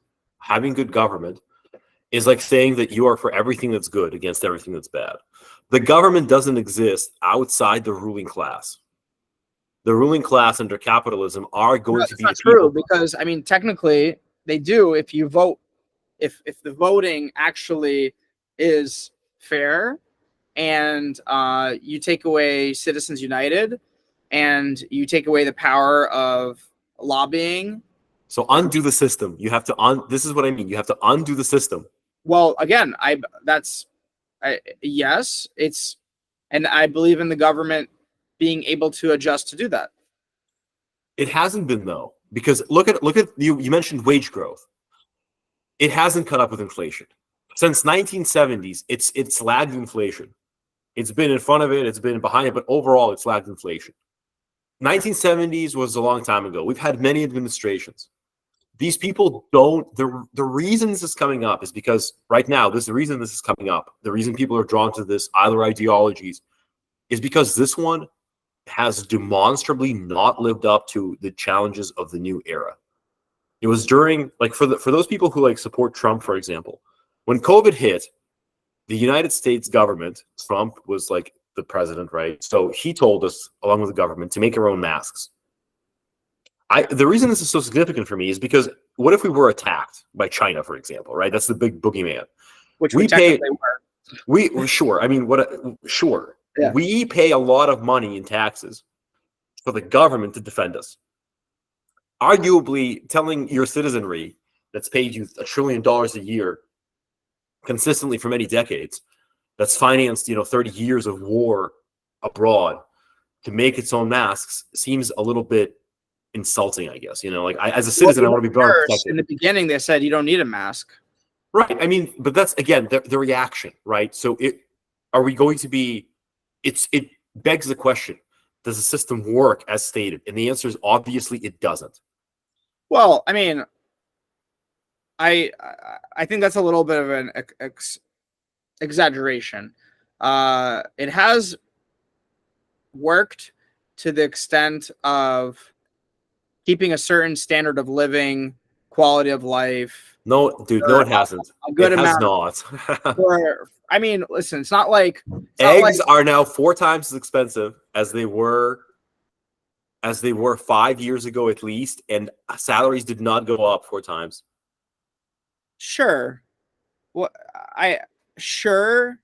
is like saying that you are for everything that's good against everything that's bad. The government doesn't exist outside the ruling class. The ruling class under capitalism are going to be not true, because I mean, technically they do if you vote, if the voting actually is fair, and you take away Citizens United, and you take away the power of lobbying. So undo the system. You have to this is what I mean. You have to undo the system. Well, again, yes, it's, and I believe in the government being able to adjust to do that. It hasn't been, though, because look at you mentioned wage growth. It hasn't caught up with inflation. Since 1970s, it's lagged inflation. It's been in front of it, it's been behind it, but overall it's lagged inflation. 1970s was a long time ago. We've had many administrations. These people don't, the reason this is coming up is because right now, the reason this is coming up, the reason people are drawn to this, either ideologies, is because this one has demonstrably not lived up to the challenges of the new era. It was during, like, for those people who like support Trump, for example, when COVID hit, the United States government, Trump was like the president, right? So he told us, along with the government, to make our own masks. The reason this is so significant for me is because what if we were attacked by China, for example, right? That's the big boogeyman. Which we technically were. Sure. I mean, sure. Yeah. We pay a lot of money in taxes for the government to defend us. Arguably, telling your citizenry that's paid you $1 trillion a year consistently for many decades, that's financed, 30 years of war abroad, to make its own masks seems a little bit insulting, I guess. Like as a citizen, I want to be better protected. In the beginning, they said you don't need a mask. Right. I mean, but that's again the reaction, right? So are we going to be? It begs the question: does the system work as stated? And the answer is obviously it doesn't. Well, I mean, I think that's a little bit of an exaggeration. It has worked to the extent of keeping a certain standard of living, quality of life. No, dude, no, it hasn't. A good it has amount. not. I mean, listen, it's not like eggs are now 4 times as expensive as they were 5 years ago at least, and salaries did not go up 4 times. Sure. Well, sure,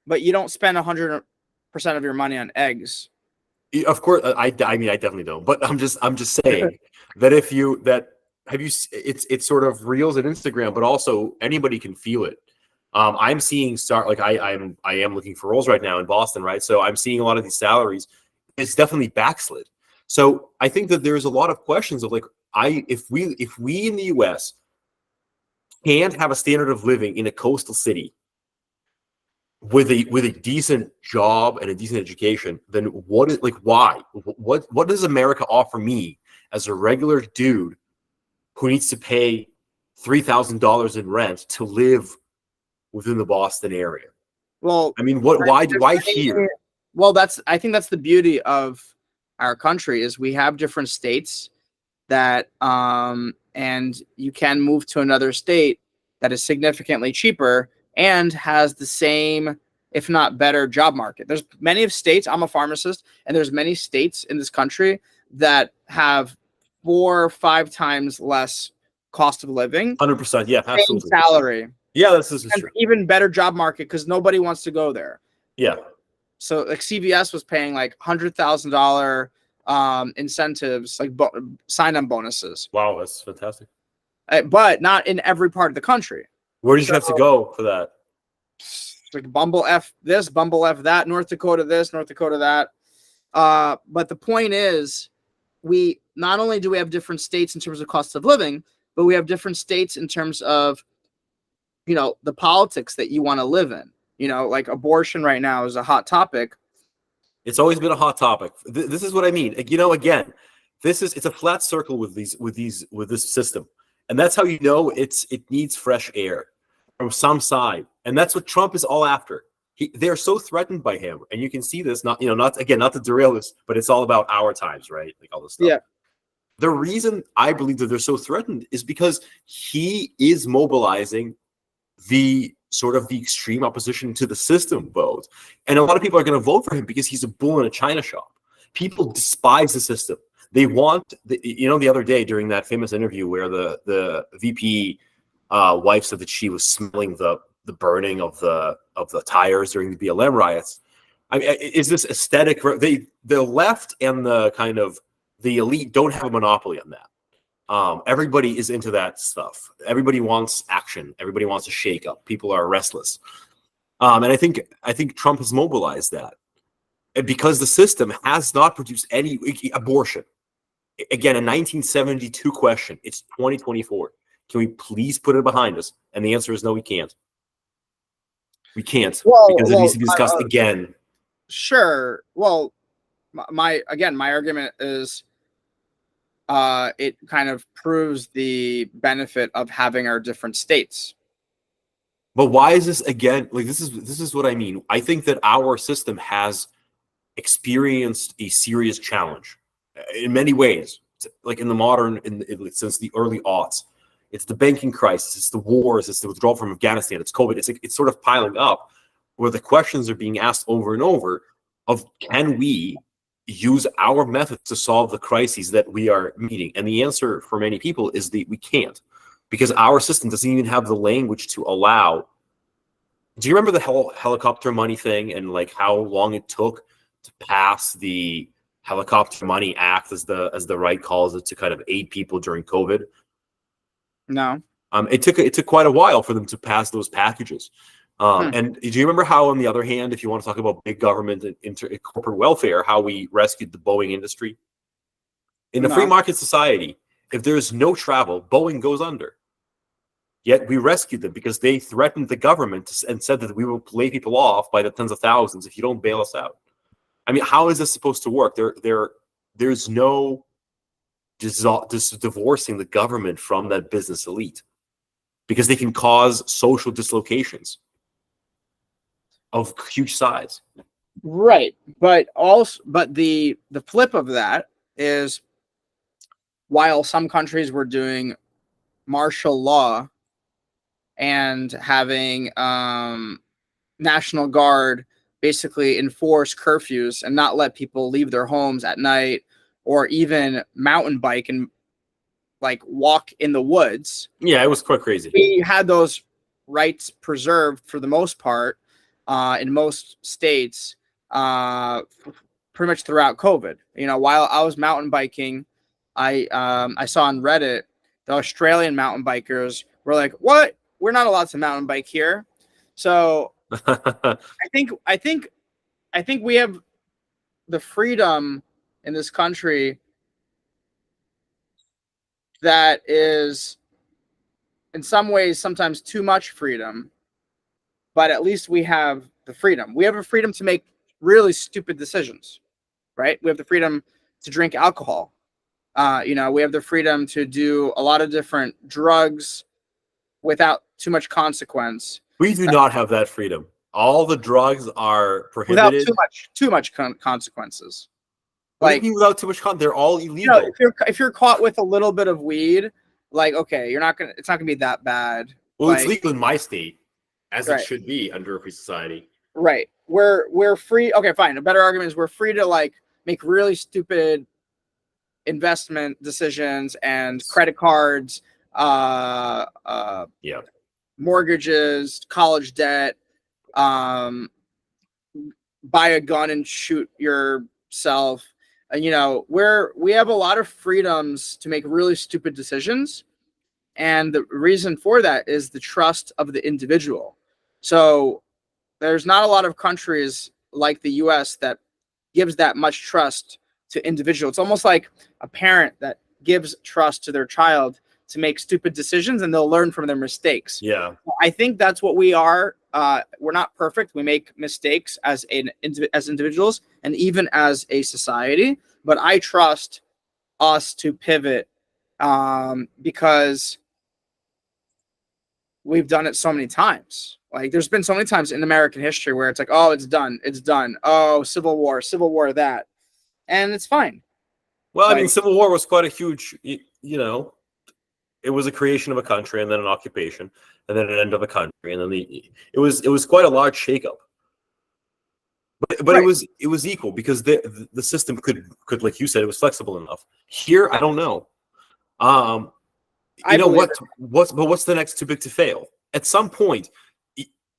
but you don't spend 100% of your money on eggs. Of course, I mean, I definitely don't. But I'm just saying that it's sort of reels and Instagram, but also anybody can feel it. I'm seeing I am looking for roles right now in Boston, right? So I'm seeing a lot of these salaries. It's definitely backslid. So I think that there's a lot of questions of if we in the U.S. can't have a standard of living in a coastal city with a decent job and a decent education, then why? What does America offer me as a regular dude who needs to pay $3,000 in rent to live within the Boston area? Well, I mean, why here? Well, I think that's the beauty of our country is we have different states that and you can move to another state that is significantly cheaper and has the same, if not better, job market. There's many of states, I'm a pharmacist, and there's many states in this country that have 4 or 5 times less cost of living. 100%, yeah, absolutely. Salary. Yeah, this is true. Even better job market because nobody wants to go there. Yeah. So like CVS was paying like $100,000 incentives, like sign-on bonuses. Wow, that's fantastic. But not in every part of the country. Where did you have to go for that? Like Bumble F this, Bumble F that, North Dakota this, North Dakota that. But the point is, we not only do we have different states in terms of cost of living, but we have different states in terms of, the politics that you want to live in. Like abortion right now is a hot topic. It's always been a hot topic. This is what I mean. Again, it's a flat circle with this system. And that's how it needs fresh air from some side. And that's what Trump is all after. They're so threatened by him. And you can see this, not to derail this, but it's all about our times, right? Like all this stuff. Yeah. The reason I believe that they're so threatened is because he is mobilizing the extreme opposition to the system vote. And a lot of people are going to vote for him because he's a bull in a china shop. People despise the system. They want, the other day during that famous interview where the VP wife said that she was smelling the burning of the tires during the BLM riots. I mean, is this aesthetic? The left and the elite don't have a monopoly on that. Everybody is into that stuff. Everybody wants action. Everybody wants a shake-up. People are restless. And I think Trump has mobilized that. And because the system has not produced any abortion. Again, a 1972 question. It's 2024. Can we please put it behind us? And the answer is no, we can't. We can't because it needs to be discussed again. Sure. Well, my argument is it kind of proves the benefit of having our different states. But why is this again? This is what I mean. I think that our system has experienced a serious challenge in many ways. Like in the modern, since the early aughts, it's the banking crisis, it's the wars, it's the withdrawal from Afghanistan, it's COVID. It's sort of piling up, where the questions are being asked over and over of can we use our methods to solve the crises that we are meeting? And the answer for many people is that we can't, because our system doesn't even have the language to allow. Do you remember the helicopter money thing and how long it took to pass the Helicopter Money Act, as the right calls it, to kind of aid people during COVID? No. It took quite a while for them to pass those packages. And do you remember how, on the other hand, if you want to talk about big government and corporate welfare, how we rescued the Boeing industry? In a free market society, if there is no travel, Boeing goes under. Yet we rescued them because they threatened the government and said that we will lay people off by the tens of thousands if you don't bail us out. I mean, how is this supposed to work? There's no divorcing the government from that business elite, because they can cause social dislocations of huge size. Right. But the flip of that is, while some countries were doing martial law and having National Guard basically enforce curfews and not let people leave their homes at night, or even mountain bike and like walk in the woods. Yeah, it was quite crazy. We had those rights preserved for the most part in most states, pretty much throughout COVID. You know, while I was mountain biking, I saw on Reddit the Australian mountain bikers were like, "What? We're not allowed to mountain bike here." So I think we have the freedom in this country that is, in some ways, sometimes too much freedom, but at least we have the freedom. We have a freedom to make really stupid decisions, right? We have the freedom to drink alcohol. We have the freedom to do a lot of different drugs without too much consequence. We do not have that freedom. All the drugs are prohibited Without too much consequences. Like, without too much content, they're all illegal. If you're caught with a little bit of weed, like, okay, it's not gonna be that bad. Well, it's legal in my state, as it should be under a free society. Right. We're free. Okay, fine. A better argument is we're free to like make really stupid investment decisions and credit cards, mortgages, college debt, buy a gun and shoot yourself. And we have a lot of freedoms to make really stupid decisions, and the reason for that is the trust of the individual. So there's not a lot of countries like the US that gives that much trust to individuals. It's almost like a parent that gives trust to their child to make stupid decisions, and they'll learn from their mistakes. Yeah, I think that's what we are. We're not perfect. We make mistakes as individuals and even as a society. But I trust us to pivot because we've done it so many times. Like, there's been so many times in American history where it's like, oh, it's done. Oh, Civil War, that. And it's fine. Well, I mean, Civil War was quite a huge, it was a creation of a country, and then an occupation, and then an end of a country, and then it was quite a large shakeup. But it was equal because the system could, like you said, it was flexible enough. Here, I don't know. What's the next too big to fail? At some point,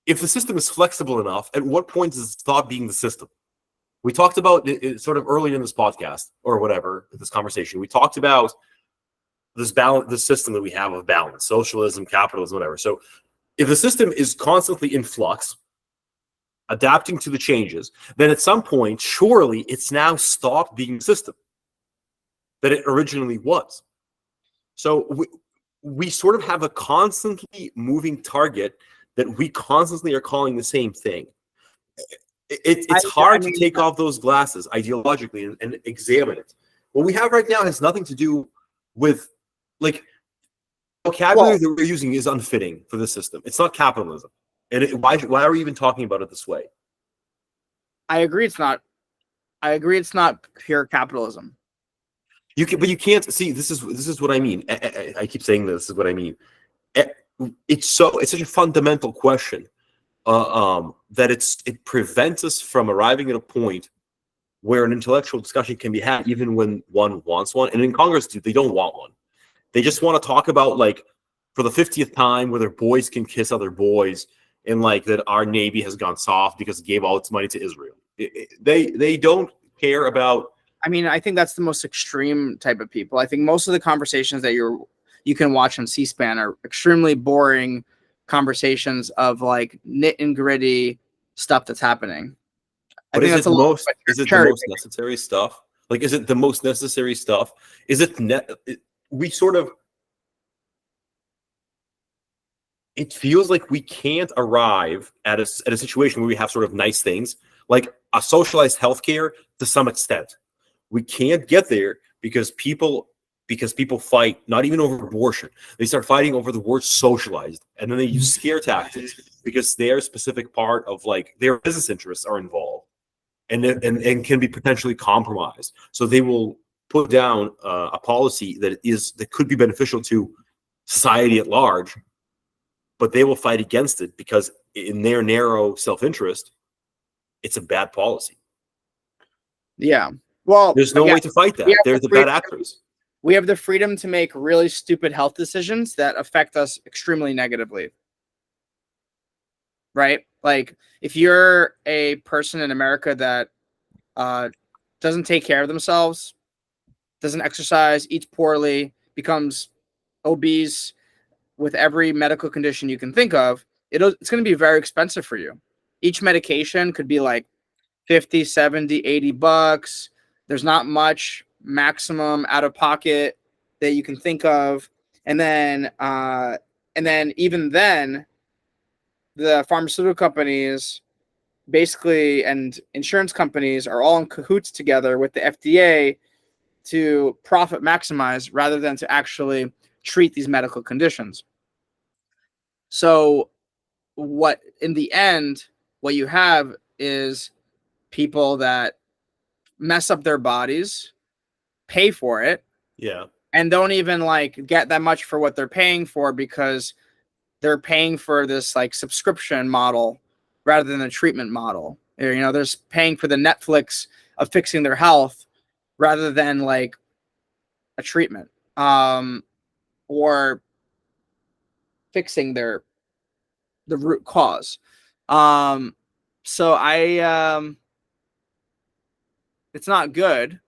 if the system is flexible enough, at what point does it stop being the system? We talked about it sort of early in this podcast or whatever, this conversation. We talked about this system that we have of balance, socialism, capitalism, whatever. So if the system is constantly in flux, adapting to the changes, then at some point, surely it's now stopped being the system that it originally was. So we sort of have a constantly moving target that we constantly are calling the same thing. It's hard to take off those glasses ideologically and examine it. What we have right now has nothing to do with, like, vocabulary that we're using is unfitting for the system. It's not capitalism. And why are we even talking about it this way? I agree it's not pure capitalism. But you can't see. This is what I mean. I keep saying this is what I mean. It's such a fundamental question that it prevents us from arriving at a point where an intellectual discussion can be had, even when one wants one. And in Congress, they don't want one. They just want to talk about, like, for the 50th time, whether boys can kiss other boys, and like that our Navy has gone soft because it gave all its money to Israel. They don't care about. I mean, I think that's the most extreme type of people. I think most of the conversations that you can watch on C-SPAN are extremely boring conversations of like nit and gritty stuff that's happening. But is it the most necessary stuff? Like, is it the most necessary stuff? Is it we sort of, it feels like we can't arrive at a situation where we have sort of nice things, like a socialized healthcare to some extent. We can't get there because people fight not even over abortion. They start fighting over the word socialized, and then they use scare tactics because their specific part of like their business interests are involved, and can be potentially compromised. So they will put down a policy that could be beneficial to society at large, but they will fight against it because in their narrow self-interest, it's a bad policy. Yeah. Well, there's no way to fight that. They're the bad actors. We have the freedom to make really stupid health decisions that affect us extremely negatively. Right? Like, if you're a person in America that doesn't take care of themselves, doesn't exercise, eats poorly, becomes obese with every medical condition you can think of, it's going to be very expensive for you. Each medication could be like 50, 70, 80 bucks. There's not much maximum out of pocket that you can think of. And then even then, the pharmaceutical companies basically and insurance companies are all in cahoots together with the FDA to profit maximize rather than to actually treat these medical conditions. So what in the end, what you have is people that mess up their bodies, pay for it, Yeah. and don't even like get that much for what they're paying for because they're paying for this like subscription model rather than a treatment model. You know, they're paying for the Netflix of fixing their health rather than like a treatment or fixing the root cause. So it's not good.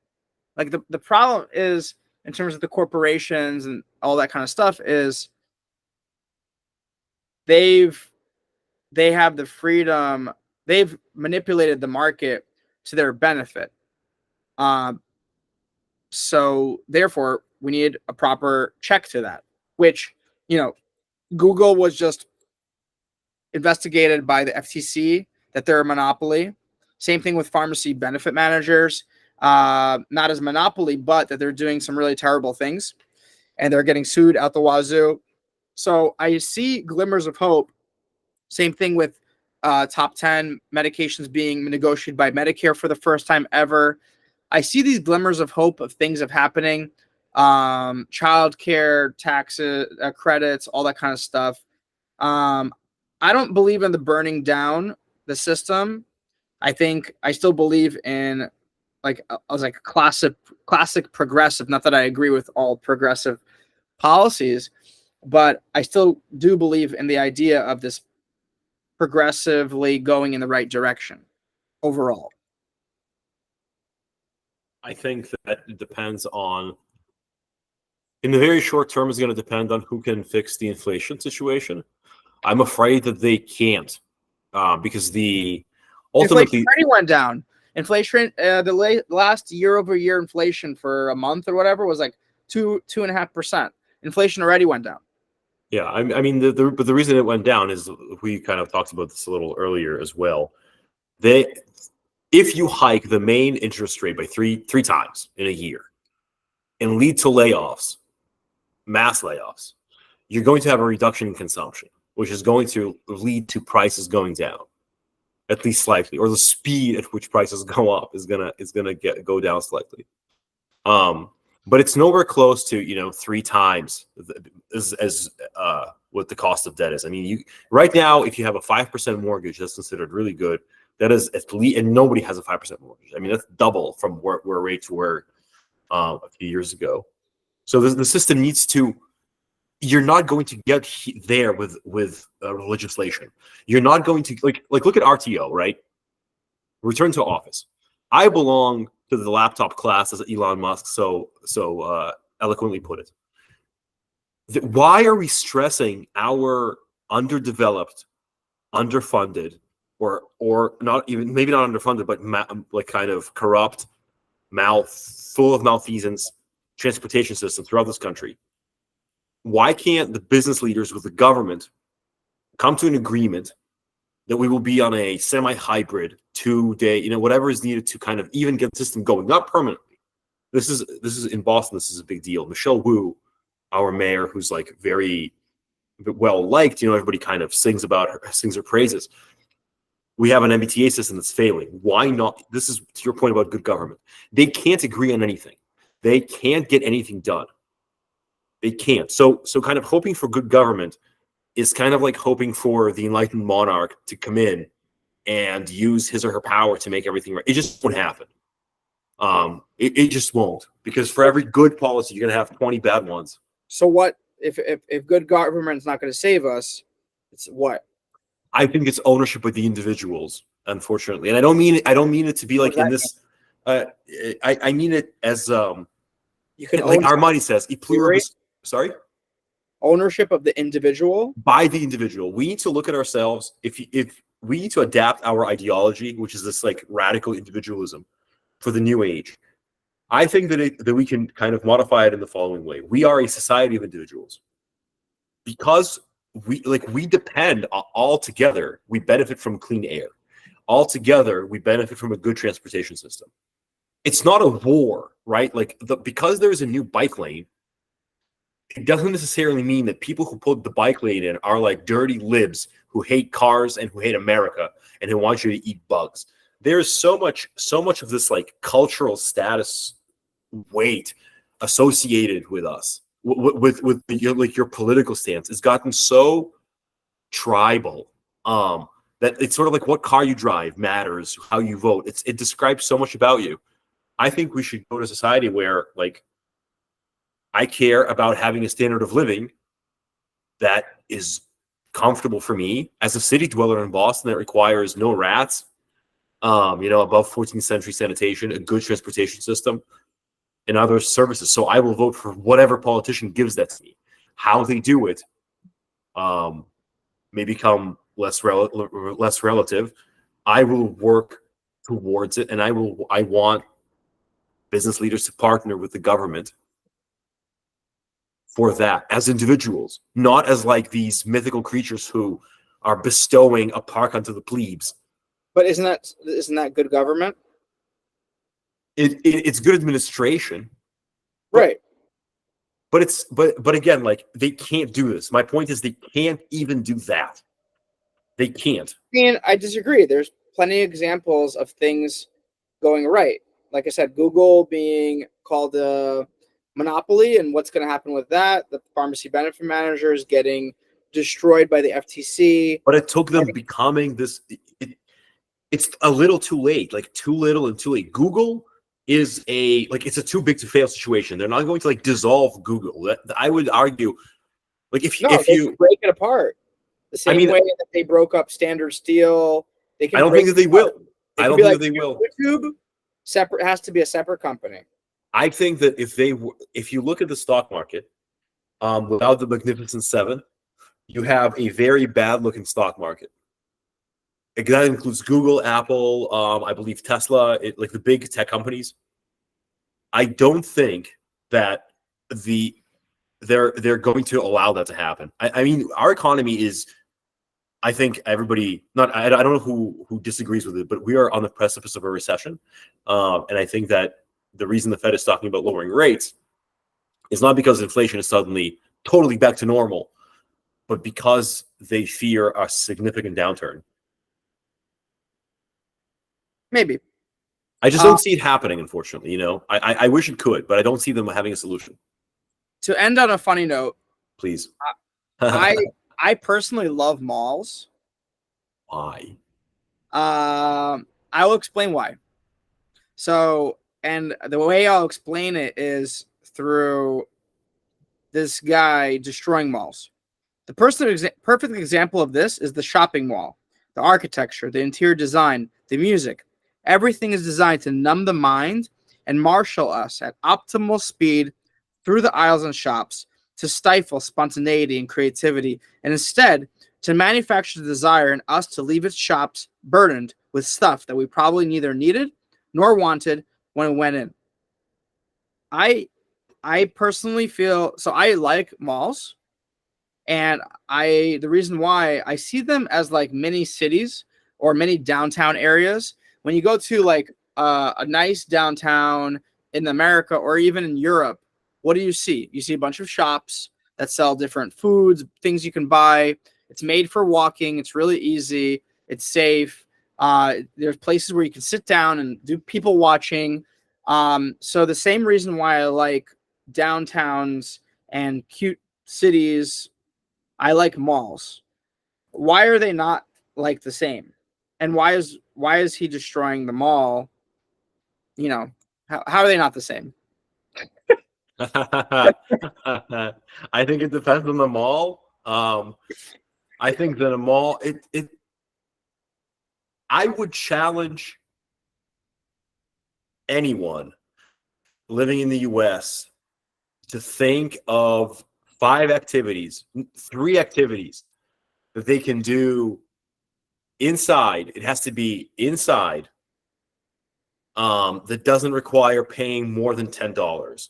Like the problem is in terms of the corporations and all that kind of stuff is they have the freedom. They've manipulated the market to their benefit. So therefore, we need a proper check to that, which, Google was just investigated by the FTC that they're a monopoly. Same thing with pharmacy benefit managers, not as a monopoly, but that they're doing some really terrible things and they're getting sued out the wazoo. So I see glimmers of hope. Same thing with top 10 medications being negotiated by Medicare for the first time ever. I see these glimmers of hope of things of happening, childcare, taxes, credits, all that kind of stuff. I don't believe in the burning down the system. I think I still believe in like I was like classic progressive. Not that I agree with all progressive policies, but I still do believe in the idea of this progressively going in the right direction overall. I think that it depends on, in the very short term, is going to depend on who can fix the inflation situation. I'm afraid that they can't, because ultimately inflation already went down. Inflation, the last year-over-year inflation for a month or whatever was like 2.5%. Inflation already went down. Yeah, I mean, but the reason it went down is we kind of talked about this a little earlier as well. If you hike the main interest rate by three times in a year and lead to layoffs, mass layoffs, you're going to have a reduction in consumption, which is going to lead to prices going down, at least slightly, or the speed at which prices go up is gonna go down slightly. But it's nowhere close to 3 times as what the cost of debt is. I mean, right now, if you have a 5% mortgage, that's considered really good. That is at least, and nobody has a 5% mortgage. I mean, that's double from where rates were a few years ago. So the system needs to. You're not going to get there with legislation. You're not going to like look at RTO, right? Return to office. I belong to the laptop class, as Elon Musk so eloquently put it. Why are we stressing our underdeveloped, underfunded, or not even, maybe not underfunded, but like kind of corrupt full of malfeasance transportation system throughout this country, why can't the business leaders with the government come to an agreement that we will be on a semi-hybrid 2-day, whatever is needed to kind of even get the system going, not permanently. This is in Boston. This is a big deal. Michelle Wu, our mayor, who's like very well liked, everybody kind of sings her praises. We have an MBTA system that's failing. Why not? This is to your point about good government. They can't agree on anything. They can't get anything done. They can't. So kind of hoping for good government is kind of like hoping for the enlightened monarch to come in and use his or her power to make everything right. It just won't happen. It just won't, because for every good policy, you're going to have 20 bad ones. So what if good government's not going to save us? It's what? I think it's ownership of the individuals, unfortunately, and I don't mean it to be like in this. I mean it as you can like Armani says, sorry. Ownership of the individual by the individual. We need to look at ourselves. If we need to adapt our ideology, which is this like radical individualism, for the new age. I think that we can kind of modify it in the following way. We are a society of individuals. Because we depend all together, we benefit from clean air. All together, we benefit from a good transportation system. It's not a war, right? Because there's a new bike lane, it doesn't necessarily mean that people who put the bike lane in are like dirty libs who hate cars and who hate America and who want you to eat bugs. There's so much of this like cultural status weight associated with us, with your political stance. It's gotten so tribal that it's sort of like what car you drive matters, how you vote. It describes so much about you. I think we should go to a society where like I care about having a standard of living that is comfortable for me as a city dweller in Boston that requires no rats, above 14th century sanitation, a good transportation system, and other services. So I will vote for whatever politician gives that to me. How they do it may become less relative. I will work towards it, and I want business leaders to partner with the government for that as individuals, not as like these mythical creatures who are bestowing a park onto the plebes. But isn't that good government? It's good administration, right? But again, like they can't do this. My point is they can't even do that. They can't. I disagree. There's plenty of examples of things going right. Like I said, Google being called a monopoly, and what's going to happen with that? The pharmacy benefit managers getting destroyed by the FTC. But it took them becoming this. It's a little too late. Like too little and too late. Google is it's a too big to fail situation. They're not going to like dissolve Google. I would argue, like if you break it apart, the same way that they broke up Standard Steel. I don't think that they will. I don't think that they will. YouTube has to be a separate company. I think that if you look at the stock market, without the Magnificent Seven, you have a very bad looking stock market. That includes Google, Apple, I believe Tesla, like the big tech companies. I don't think that they're going to allow that to happen. I mean, our economy is, I think everybody, I don't know who disagrees with it, but we are on the precipice of a recession. And I think that the reason the Fed is talking about lowering rates is not because inflation is suddenly totally back to normal, but because they fear a significant downturn. Maybe. I just don't see it happening, unfortunately. I wish it could, but I don't see them having a solution. To end on a funny note, please. I personally love malls. Why? I will explain why. So, and the way I'll explain it is through this guy destroying malls. The perfect example of this is the shopping mall. The architecture, the interior design, the music. Everything is designed to numb the mind and marshal us at optimal speed through the aisles and shops to stifle spontaneity and creativity, and instead to manufacture the desire in us to leave its shops burdened with stuff that we probably neither needed nor wanted when we went in. I personally feel so. I like malls, and the reason why I see them as like mini cities or mini downtown areas. When you go to like a nice downtown in America or even in Europe, what do you see? You see a bunch of shops that sell different foods, things you can buy. It's made for walking. It's really easy. It's safe. There's places where you can sit down and do people watching. So the same reason why I like downtowns and cute cities, I like malls. Why are they not like the same? And why is he destroying the mall? You know, how are they not the same? I think it depends on the mall. I think that a mall, I would challenge anyone living in the US to think of 3 activities that they can do inside. It has to be inside, that doesn't require paying more than $10.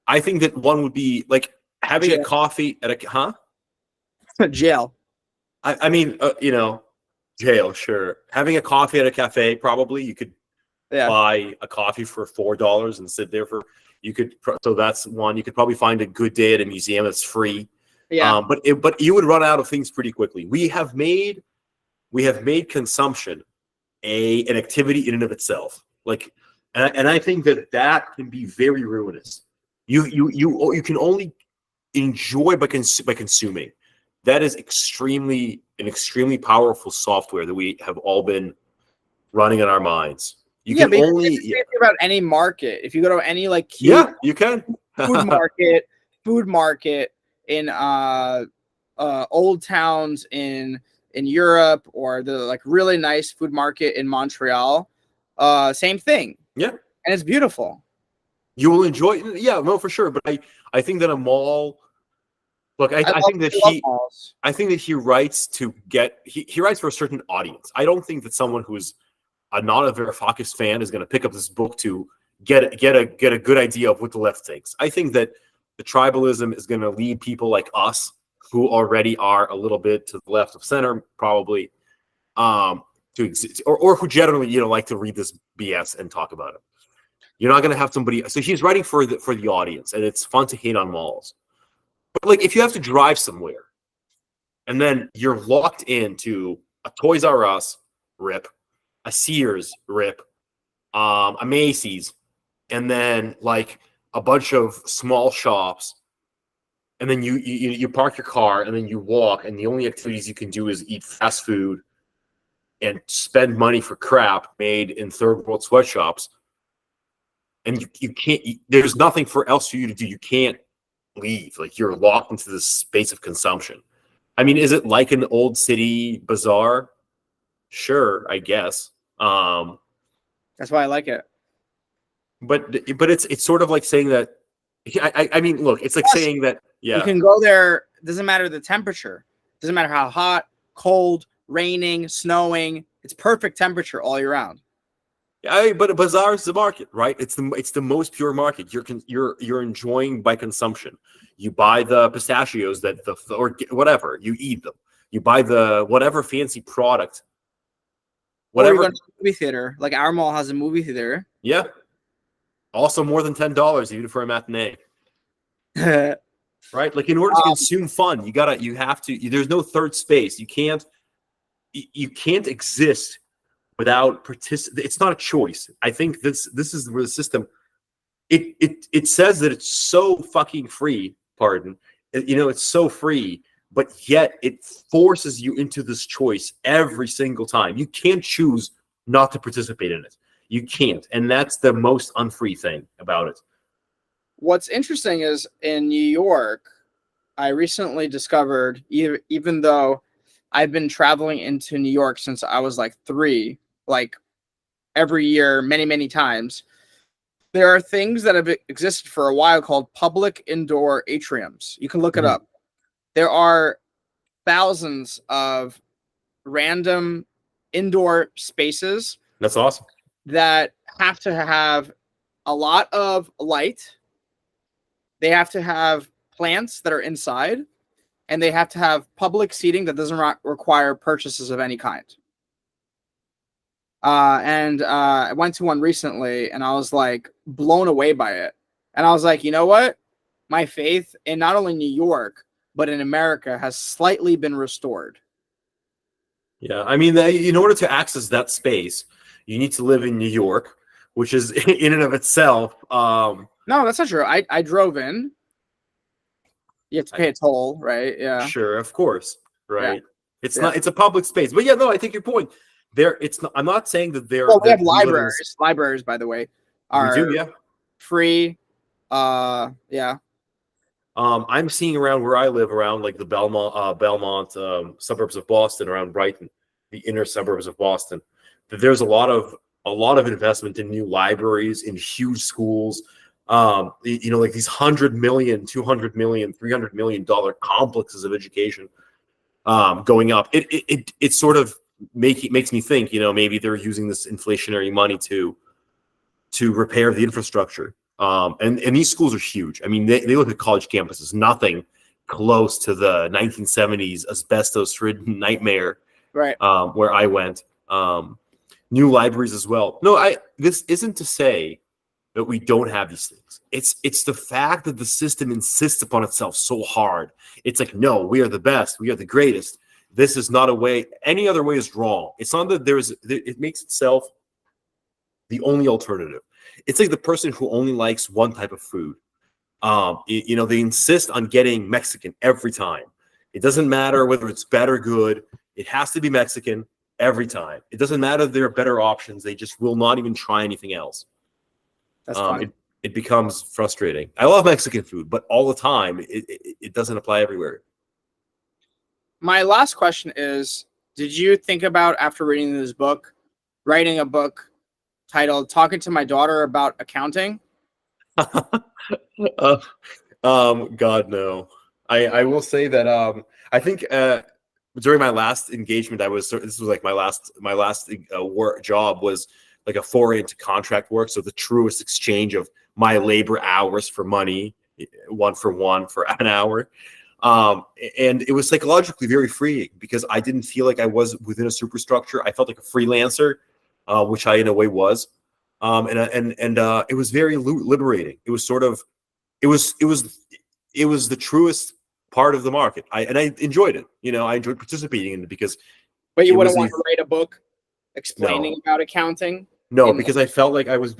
I think that one would be like having a coffee at Jail. I mean, jail, sure. Having a coffee at a cafe, probably you could buy a coffee for $4 and sit there so that's one. You could probably find a good day at a museum that's free. Yeah. But you would run out of things pretty quickly. We have made consumption an activity in and of itself. Like, and I think that can be very ruinous. You can only enjoy by consuming. That is an extremely powerful software that we have all been running in our minds. You can only think about any market. If you go to any like cute you can food market in old towns in Europe, or the like really nice food market in Montreal, same thing. Yeah, and it's beautiful. You will enjoy it. Yeah, no, for sure. But I think that a mall. Look, I think that he writes he writes for a certain audience. I don't think that someone who's not a Varoufakis fan is going to pick up this book to get a good idea of what the left thinks. I think that the tribalism is going to lead people like us, who already are a little bit to the left of center, probably, to exist, or who generally like to read this BS and talk about it. You're not going to have somebody. So he's writing for the audience, and it's fun to hate on malls. But like, if you have to drive somewhere, and then you're locked into a Toys R Us, rip, a Sears, rip, a Macy's, and then like a bunch of small shops, and then you park your car, and then you walk, and the only activities you can do is eat fast food and spend money for crap made in third world sweatshops, and you can't. There's nothing else for you to do. You can't leave. Like, you're locked into this space of consumption. I mean, is it like an old city bazaar? Sure, I guess. That's why I like it. But it's sort of like saying that. I mean, look, it's like saying that. Yeah, you can go there. Doesn't matter the temperature. Doesn't matter how hot, cold, raining, snowing. It's perfect temperature all year round. But a bazaar is the market, right? It's the most pure market. You're enjoying by consumption. You buy the pistachios or whatever, you eat them. You buy the whatever fancy product. Whatever. Or you go to a movie theater, like our mall has a movie theater. Yeah. Also more than $10 even for a matinee. Right? Like, in order to consume fun, you have to. There's no third space. You can't exist without it's not a choice. I think this is where the system it says that it's so fucking free, it's so free, but yet it forces you into this choice every single time. You can't choose not to participate in it. You can't, and that's the most unfree thing about it. What's interesting is in New York, I recently discovered, even though I've been traveling into New York since I was like 3, like every year, many, many times, there are things that have existed for a while called public indoor atriums. You can look it up. There are thousands of random indoor spaces. That's awesome. That have to have a lot of light. They have to have plants that are inside, and they have to have public seating that doesn't require purchases of any kind. And I went to one recently, and I was like blown away by it. And I was like, you know what? My faith in not only New York, but in America has slightly been restored. Yeah, I mean, in order to access that space, you need to live in New York, which is in and of itself. No, that's not true. I drove in. You have to pay a toll, right? Yeah. Sure, of course, right. Yeah. It's not. It's a public space, but yeah, no, I think your point. There, it's not. I'm not saying that there. Well, we have we libraries. Libraries, by the way, are we do, yeah. free. Yeah. I'm seeing around where I live, around like the Belmont suburbs of Boston, around Brighton, the inner suburbs of Boston, that there's a lot of investment in new libraries, in huge schools. You know, like these $100 million, $200 million, $300 million complexes of education going up. It sort of makes me think, you know, maybe they're using this inflationary money to repair the infrastructure. And these schools are huge. I mean, they look at college campuses, nothing close to the 1970s asbestos-ridden nightmare, Right. Where I went. New libraries as well. No, this isn't to say that we don't have these things. It's the fact that the system insists upon itself so hard. It's like, no, we are the best. We are the greatest. This is not a way. Any other way is wrong. It's not that it makes itself the only alternative. It's like the person who only likes one type of food. You know, they insist on getting Mexican every time. It doesn't matter whether it's bad or good. It has to be Mexican every time. It doesn't matter if there are better options. They just will not even try anything else. That's fine. It becomes frustrating. I love Mexican food, but all the time, it doesn't apply everywhere. My last question is, did you think about, after reading this book, writing a book titled Talking to My Daughter About Accounting? God, no. I will say that I think during my last engagement, this was like my last work job was like a foray into contract work. So the truest exchange of my labor hours for money, 1 for 1 for an hour. And it was psychologically very freeing because I didn't feel like I was within a superstructure. I felt like a freelancer, which I in a way was. And it was very liberating. It was sort of, it was the truest part of the market. I enjoyed it. You know, I enjoyed participating in it because. But you wouldn't want to write a book explaining about accounting? No, because I felt like I was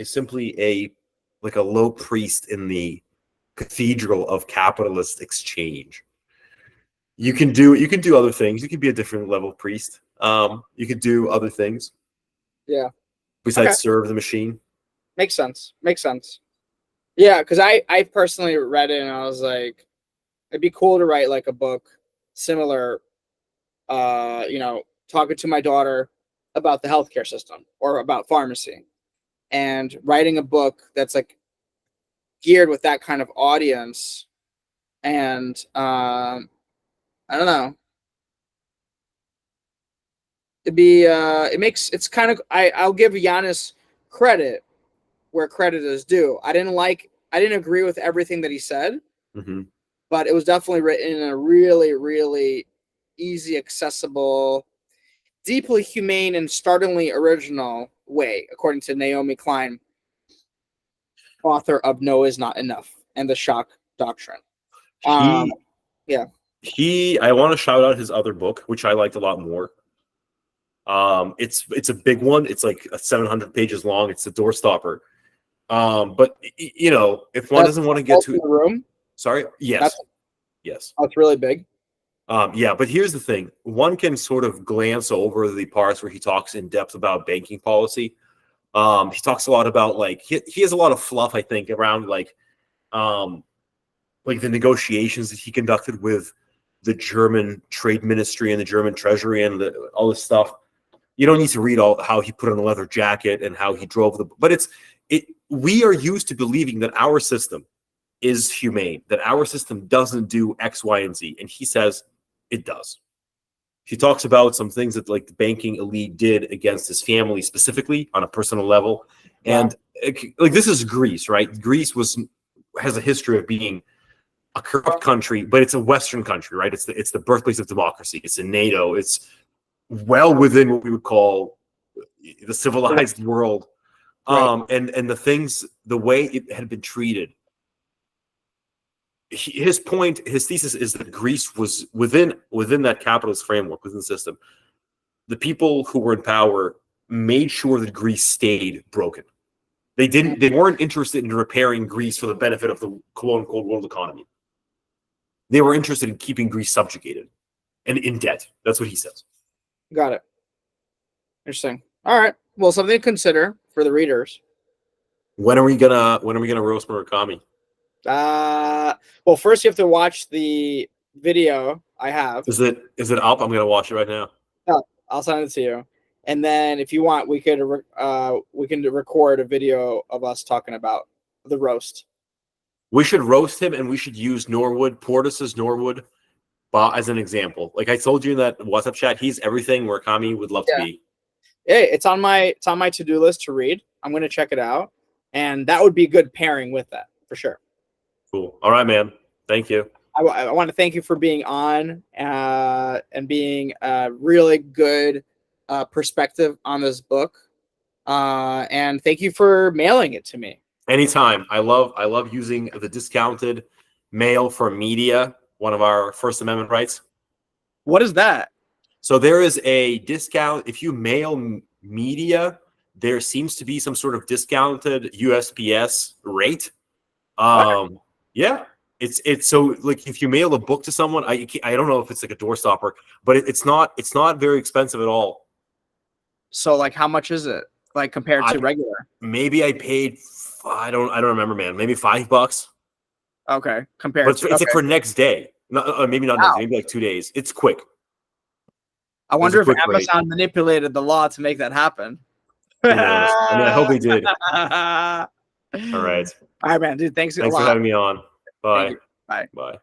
simply a low priest in the cathedral of capitalist exchange. You can do other things. You can be a different level priest. You could do other things. Yeah. Besides serve the machine. Makes sense. Yeah, because I personally read it and I was like, it'd be cool to write like a book similar, you know, talking to my daughter about the healthcare system or about pharmacy, and writing a book that's like geared with that kind of audience. And I don't know. It's kind of, I'll give Yanis credit where credit is due. I didn't agree with everything that he said, but it was definitely written in a really, really easy, accessible, deeply humane, and startlingly original way, according to Naomi Klein, author of No Is Not Enough and the Shock Doctrine. I want to shout out his other book, which I liked a lot more. It's a big one. It's like 700 pages long. It's a doorstopper. But you know, if one doesn't want to get to the room, sorry, yes. Oh, it's really big. Yeah, but here's the thing: one can sort of glance over the parts where he talks in depth about banking policy. He talks a lot about he has a lot of fluff, I think, around like the negotiations that he conducted with the German Trade Ministry and the German Treasury and all this stuff. You don't need to read all how he put on a leather jacket and how he drove but we are used to believing that our system is humane, that our system doesn't do X, Y, and Z. And he says it does. He talks about some things that like the banking elite did against his family specifically on a personal level. And like this is Greece, right? Greece has a history of being a corrupt country, but it's a Western country, right? It's the birthplace of democracy. It's in NATO. It's well within what we would call the civilized world. Right. And the way it had been treated. His thesis is that Greece was within that capitalist framework, within the system. The people who were in power made sure that Greece stayed broken. They weren't interested in repairing Greece for the benefit of the quote unquote world economy. They were interested in keeping Greece subjugated and in debt. That's what he says. Got it. Interesting. All right. Well, something to consider for the readers. When are we gonna roast Murakami? Well, first you have to watch the video I have. Is it up? I'm gonna watch it right now. No, I'll send it to you. And then if you want, we can record a video of us talking about the roast. We should roast him, and we should use Norwood, Portis's Norwood, as an example. Like I told you in that WhatsApp chat, he's everything Murakami would love to be. Hey, it's on my to-do list to read. I'm going to check it out, and that would be a good pairing with that for sure. Cool. All right, man. Thank you. I want to thank you for being on and being a really good perspective on this book, and thank you for mailing it to me. Anytime. I love using the discounted mail for media, one of our First Amendment rights. What is that? So there is a discount if you mail media. There seems to be some sort of discounted USPS rate. Yeah, it's so like if you mail a book to someone, I don't know if it's like a doorstopper, but it's not very expensive at all. So like, how much is it like compared to regular? Maybe I paid. I don't remember, man. Maybe $5. Okay, compared. But it's like for next day. No, maybe not next day. Maybe like 2 days. It's quick. I wonder if Amazon manipulated the law to make that happen. Who knows? I mean, I hope they did. All right, man, dude. Thanks a lot. Thanks for having me on. Bye. Bye. Bye.